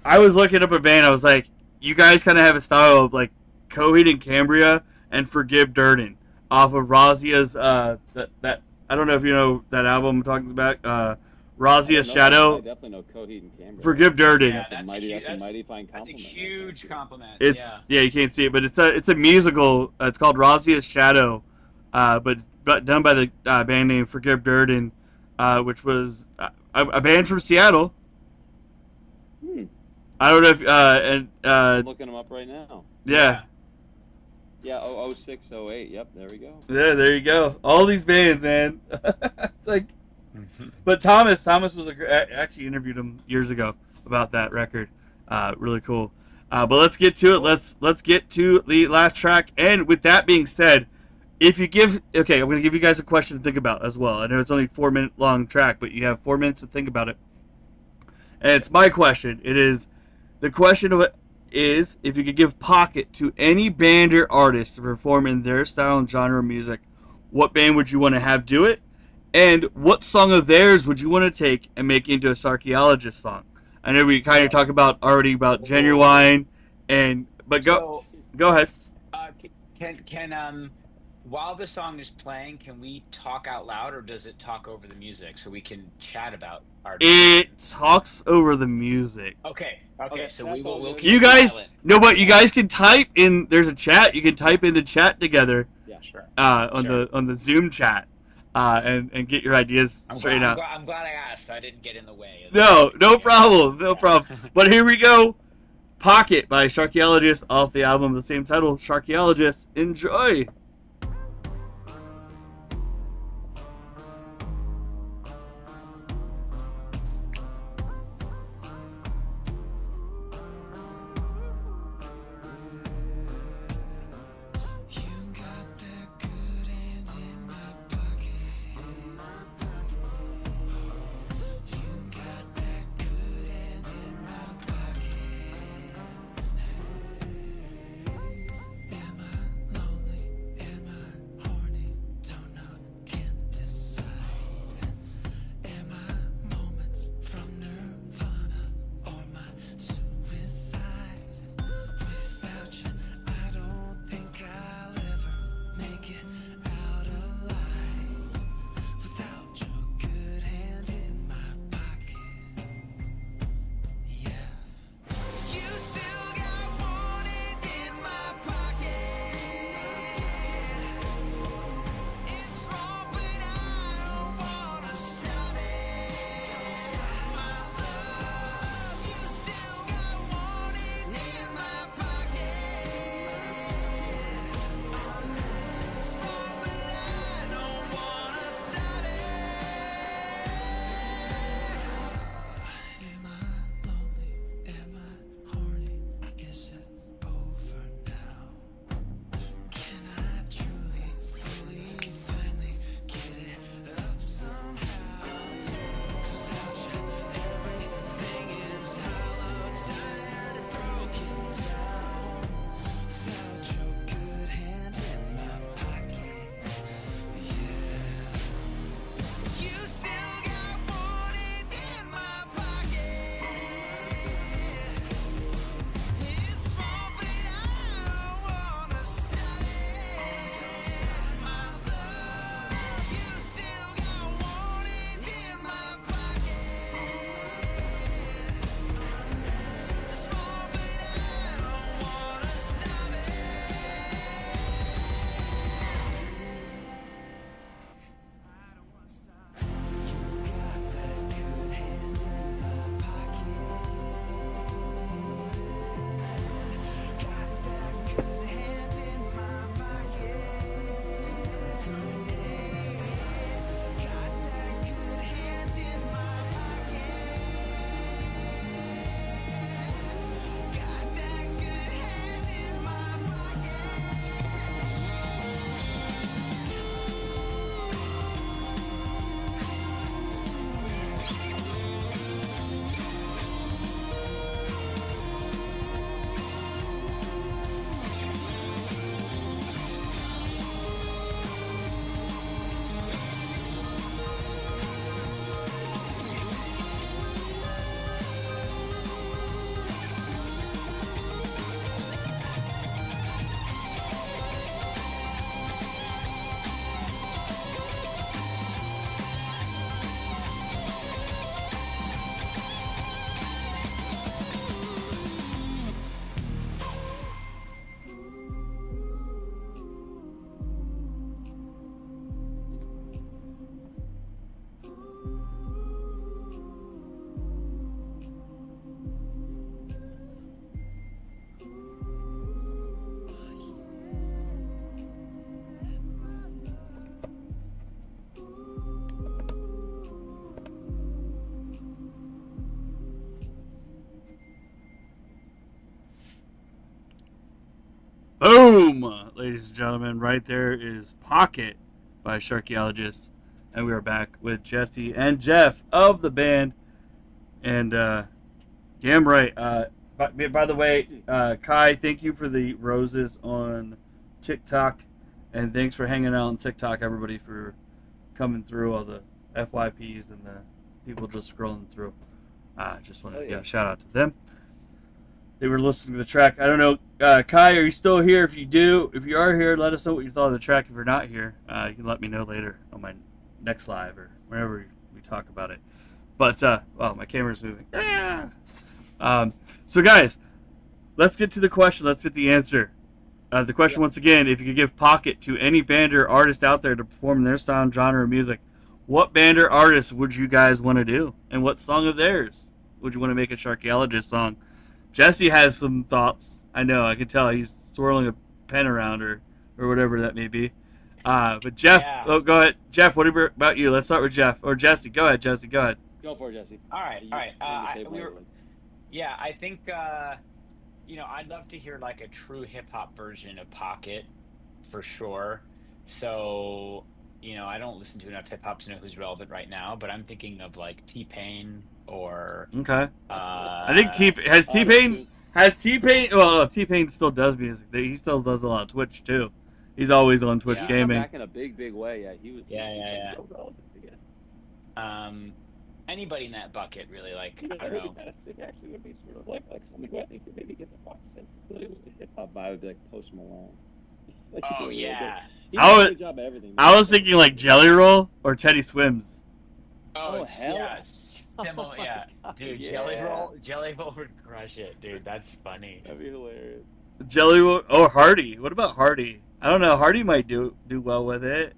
I was looking up a band. I was like, you guys kind of have a style of like Coheed and Cambria and Forgive Durden off of Razia's that I don't know if you know that album I'm talking about. Razia's I Shadow. definitely know Coheed and Cambria. Forgive Durden. Yeah, That's a mighty fine That's a compliment. huge compliment. It's you can't see it, but it's a musical. It's called Razia's Shadow, but done by the band name Forgive Durden, which was a band from Seattle. I don't know if I'm looking them up right now. yeah. Yeah, 06, 08. Yep, there we go. Yeah, there you go. All these bands, man. It's like, but Thomas was actually interviewed him years ago about that record. Really cool. But let's get to it. Let's get to the last track. And with that being said, I'm going to give you guys a question to think about as well. I know it's only a 4-minute long track, but you have 4 minutes to think about it. And it's my question. The question of it is, if you could give Pocket to any band or artist to perform in their style and genre of music, what band would you want to have do it? And what song of theirs would you want to take and make into a Sharkeologist song? I know we kind of talked about Genuine, but go ahead. Can while the song is playing, can we talk out loud, or does it talk over the music so we can chat about our? It talks over the music. Okay. So that's all we'll good. keep You it guys, silent. no, but you guys can type in. There's a chat. You can type in the chat together. Yeah, Sure. On Sure. the Zoom chat, and get your ideas straight out. I'm glad I asked, so I didn't get in the way. No problem. But here we go. Pocket by Sharkeologist off the album of the same title, Sharkeologist. Enjoy. You got that good hand in my pocket. You got that good hand in my pocket. Am I lonely? Boom, ladies and gentlemen, right there is Pocket by Sharkeologist. And we are back with Jesse and Jeff of the band. And damn right. By the way, Kai, thank you for the roses on TikTok. And thanks for hanging out on TikTok, everybody, for coming through all the FYPs and the people just scrolling through. Just want to give a shout out to them. They were listening to the track. I don't know, Kai, are you still here? If you are here, let us know what you thought of the track. If you're not here, you can let me know later on my next live or whenever we talk about it. But my camera's moving. So guys, let's get to the question. Let's get the answer. The question once again: if you could give Pocket to any band or artist out there to perform in their sound, genre, of music, what band or artist would you guys want to do, and what song of theirs would you want to make a Sharkeologist song? Jesse has some thoughts. I know. I can tell he's swirling a pen around or whatever that may be. But Jeff, go ahead. Jeff, what about you? Let's start with Jeff or Jesse. Go ahead, Jesse. Go ahead. Go for it, Jesse. All right. I think I'd love to hear like a true hip hop version of Pocket, for sure. So I don't listen to enough hip hop to know who's relevant right now, but I'm thinking of like T-Pain or okay. I think T-Pain. Well, T-Pain still does music. He still does a lot of Twitch too. He's always on Twitch gaming. Back in a big way. Yeah, he was. Yeah. Anybody in that bucket, really? Like, I don't know. It actually would be sort of like something who I think could maybe get the rock sensibility with the hip hop vibe would be like Post Malone. Oh yeah. He does a good job at everything. I was thinking like Jelly Roll or Teddy Swims. Oh hell yeah. Similar, yeah. Dude, yeah. Jelly Roll would crush it, dude. That's funny. That'd be hilarious. Jelly Roll or Hardy. What about Hardy? I don't know. Hardy might do well with it.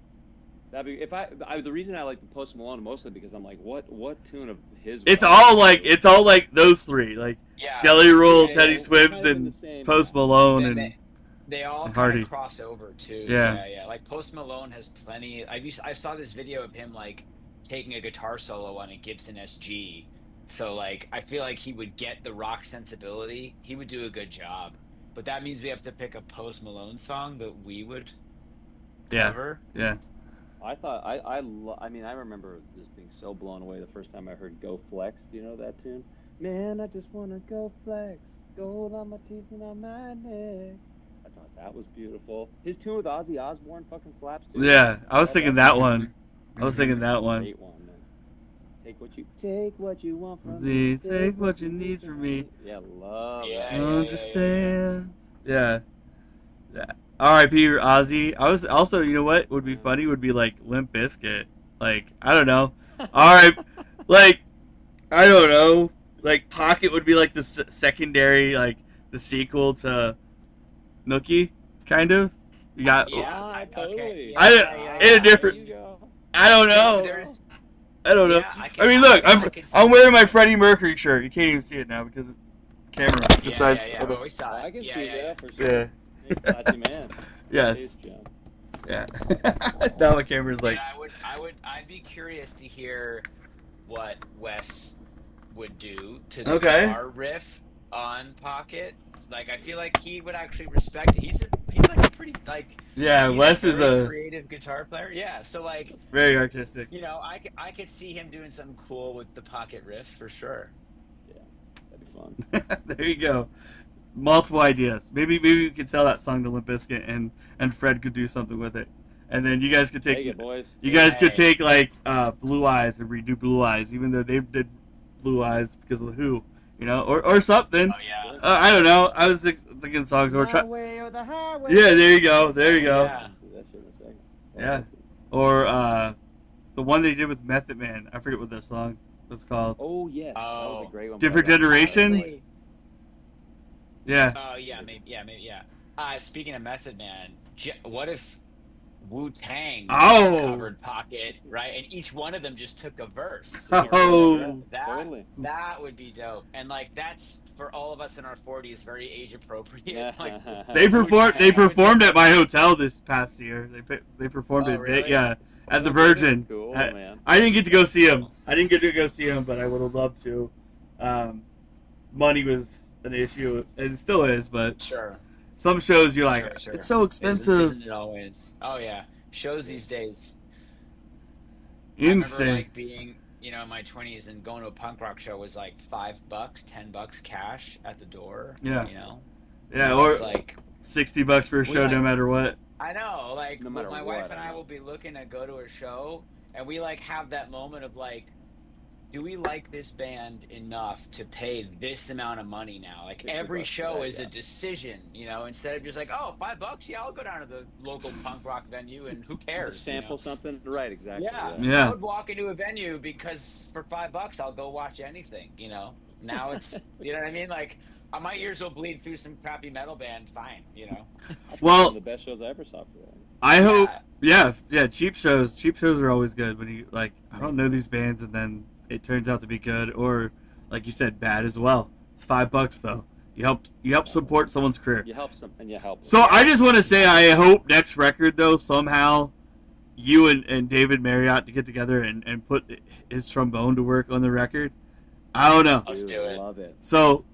That'd be the reason I like the Post Malone mostly because I'm like, what tune of his? It's all like those three, like Jelly Roll, Teddy Swims, and Post Malone, and they all Hardy. kind of cross over too. Yeah. Like Post Malone has plenty. I saw this video of him like taking a guitar solo on a Gibson SG. So like I feel like he would get the rock sensibility. He would do a good job. But that means we have to pick a Post Malone song that we would cover. Yeah. I thought I remember just being so blown away the first time I heard "Go Flex." Do you know that tune? Man, I just wanna go flex, gold on my teeth and on my neck. I thought that was beautiful. His tune with Ozzy Osbourne fucking slaps too. Yeah, I was thinking that one. Great one, man. Take what you want from me. Take what you need from me. Yeah, love that. Understand. Yeah. R.I.P. Ozzy. I was also, you know what would be funny would be like Limp Bizkit. Like, I don't know. Alright, like, I don't know. Like, Pocket would be like the secondary, like, the sequel to Nookie, kind of. You got. Totally. In a different. I don't know. I don't know. Yeah, I mean, look, I'm wearing my Freddie Mercury shirt. You can't even see it now because of the camera. Besides, But we saw it. I can see that for Yeah. sure. Classy man. Yes. Yeah. Now the camera's like. Yeah, I'd be curious to hear what Wes would do to the guitar riff on Pocket. Like, I feel like he would actually respect it. He's like a pretty Wes is a creative guitar player. Yeah, so like very artistic. I could see him doing something cool with the Pocket riff for sure. Yeah, that'd be fun. There you go. Multiple ideas. Maybe we could sell that song to Limp Bizkit and Fred could do something with it. And then you guys could take could take like Blue Eyes and redo Blue Eyes, even though they did Blue Eyes because of the Who, or something. Oh yeah. I don't know. I was thinking songs or Highway or the highway. Yeah, there you go. Yeah. Or the one they did with Method Man. I forget what that song was called. Oh yes, that was a great one. Different Generation. Honestly, Yeah. Oh yeah, maybe. Speaking of Method Man, what if Wu-Tang covered Pocket, right? And each one of them just took a verse. That would be dope. And like that's for all of us in our 40s, very age appropriate. Like, they performed at my hotel this past year. They performed it, really? at the Virgin. Cool, man. I didn't get to go see him. But I would have loved to. Money was an issue, and it still is, but sure. some shows you're like, Sure, sure. it's so expensive. Isn't it always? Oh yeah, shows these days. I remember Insane. like being, in my 20s and going to a punk rock show was like $5, $10 cash at the door. Yeah. Yeah, Yeah, or it's like $60 for a show, like- no matter what. I know, like No matter my what, wife and I I know. will be looking to go to a show, and we like have that moment of like, do we like this band enough to pay this amount of money now? Like 60 every bucks for show that, is a yeah. decision, instead of just like, oh, $5, yeah, I'll go down to the local punk rock venue, and who cares? Sample something, right? Exactly. Yeah. Yeah. I would walk into a venue because for $5 I'll go watch anything. Now it's you know what I mean. Like my ears will bleed through some crappy metal band. Fine. Well, One of the best shows I ever saw for that. I hope, Yeah. yeah, cheap shows are always good when you, like, I don't know these bands and then it turns out to be good, or, like you said, bad as well. It's $5 though. You help support someone's career. You help some, and you help. So I just want to say, I hope next record though, somehow, you and David Marriott to get together and put his trombone to work on the record. I don't know. Let's do it. Love it. So,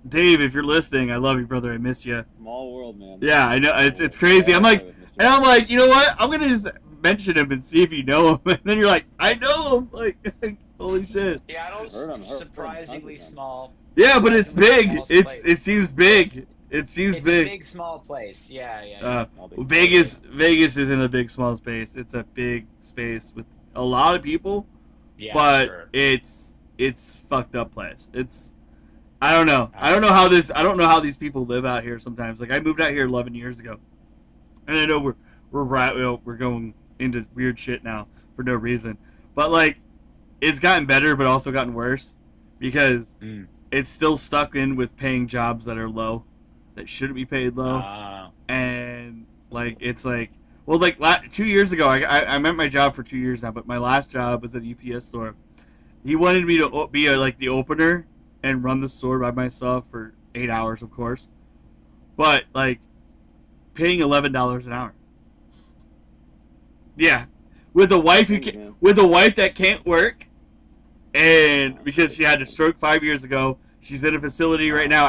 Dave, if you're listening, I love you, brother. I miss you. Small world, man. Yeah, I know, it's crazy. I'm like, and I'm like, you know what? I'm gonna just mention him and see if you know him. And then you're like, I know him. Like, holy shit. Seattle's Heard 'em surprisingly tons of times. small. Yeah, but it's big. Small It place. seems big. It seems It's big. a big small place. Yeah. Vegas isn't a big small space. It's a big space with a lot of people, Yeah, but sure. it's fucked up place. I don't know. I don't know how these people live out here sometimes. Like I moved out here 11 years ago, and I know we're going into weird shit now for no reason. But like, it's gotten better, but also gotten worse because it's still stuck in with paying jobs that are low, that shouldn't be paid low, and like it's like, well, like 2 years ago, I'm at my job for 2 years now, but my last job was at a UPS store. He wanted me to be like the opener and run the store by myself for 8 hours, of course, but like paying $11 an hour. Yeah, with a wife with a wife that can't work, and because she had a stroke 5 years ago, she's in a facility right now.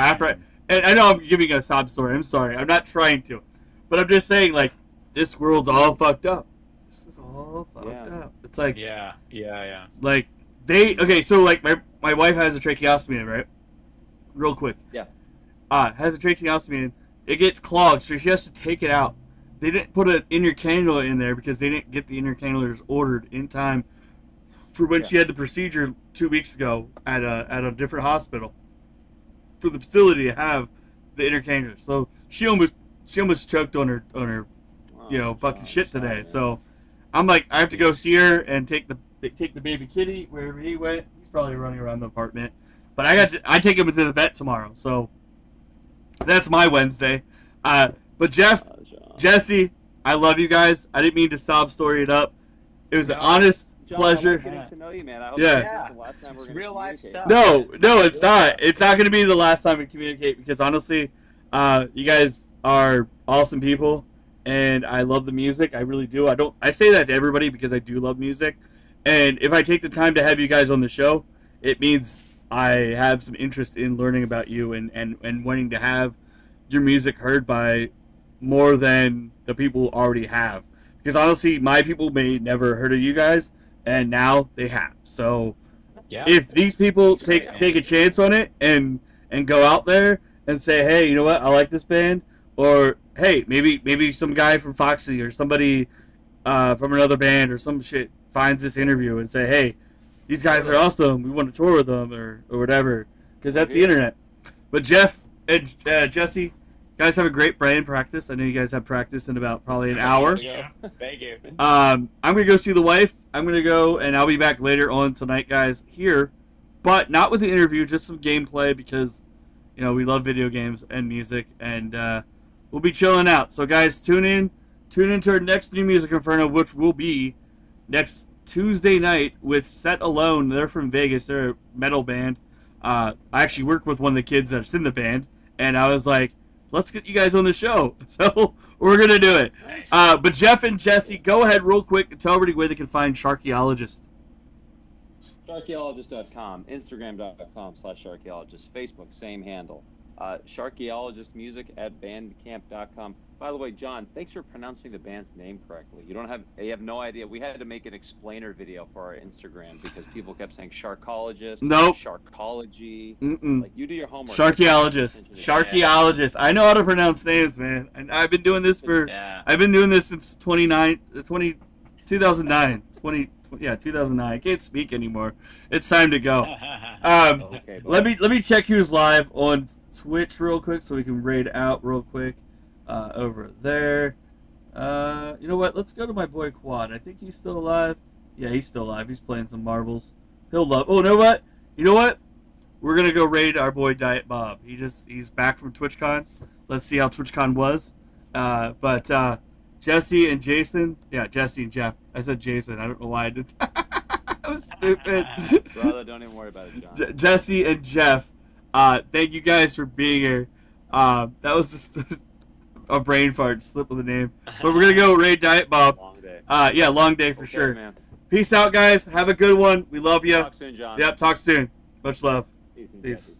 And I know I'm giving a sob story. I'm sorry. I'm not trying to, but I'm just saying, like, this world's all fucked up. This is all fucked up. It's like Yeah. like so like my wife has a tracheostomy in, right? Real quick. Yeah. Has a tracheostomy in. It gets clogged, so she has to take it out. They didn't put an inner cannula in there because they didn't get the inner cannulas ordered in time for when she had the procedure 2 weeks ago at a different hospital for the facility to have the inner cannula. So she almost choked on her fucking shit today. So I'm like, I have to go see her and take the baby kitty wherever he went. He's probably running around the apartment, but I take him to the vet tomorrow. So that's my Wednesday. But Jesse, I love you guys. I didn't mean to sob story it up. It was an honest John, pleasure. I love getting to know you, man. I hope Yeah. this is the last time we're It's gonna real life communicate. stuff. No, it's not. It's not going to be the last time we communicate because honestly, you guys are awesome people, and I love the music. I really do. I say that to everybody because I do love music, and if I take the time to have you guys on the show, it means I have some interest in learning about you and wanting to have your music heard by more than the people already have. Because honestly, my people may never heard of you guys, and now they have. So Yeah. if these people That's great, man. take a chance on it and go out there and say, hey, you know what, I like this band, or hey, maybe some guy from Foxy or somebody from another band or some shit finds this interview and say, hey, these guys are awesome, we want to tour with them or whatever, because that's the internet. But Jeff and Jesse, guys, have a great band practice. I know you guys have practice in about probably an hour. Thank you. I'm gonna go see the wife. I'm gonna go, and I'll be back later on tonight, guys, here, but not with the interview, just some gameplay because, we love video games and music, and we'll be chilling out. So, guys, tune in to our next New Music Inferno, which will be next Tuesday night with Set Alone. They're from Vegas. They're a metal band. I actually work with one of the kids that's in the band, and I was like, let's get you guys on the show. So we're going to do it. Nice. But Jeff and Jesse, go ahead real quick and tell everybody where they can find Sharkeologist. Sharkeologist.com, Instagram.com/Sharkeologist, Facebook, same handle. Sharkeologist music at bandcamp.com. By the way, John, thanks for pronouncing the band's name correctly. You have no idea. We had to make an explainer video for our Instagram because people kept saying Sharkeologist, Nope. Sharkology. Mm-mm. Like, you do your homework. Sharkeologist. Sharkeologist. I know how to pronounce names, man. I've been doing this I've been doing this since 2009. 2009. I can't speak anymore. It's time to go. Okay, Let me check who's live on Twitch real quick so we can raid out real quick. Over there. You know what? Let's go to my boy Quad. I think he's still alive. Yeah, he's still alive. He's playing some marbles. He'll love. Oh, you know what? We're gonna go raid our boy Diet Bob. He's back from TwitchCon. Let's see how TwitchCon was. But Jesse and Jason. Yeah, Jesse and Jeff. I said Jason. I don't know why I did that. I was stupid. Brother, don't even worry about it, John. Jesse and Jeff. Thank you guys for being here. That was just a brain fart, slip of the name. But we're gonna go raid Diet Bob. Long day. Yeah, long day for sure. Man. Peace out, guys. Have a good one. We love you. Talk soon, John. Yep, talk soon. Much love. Peace. and Peace. Jesse.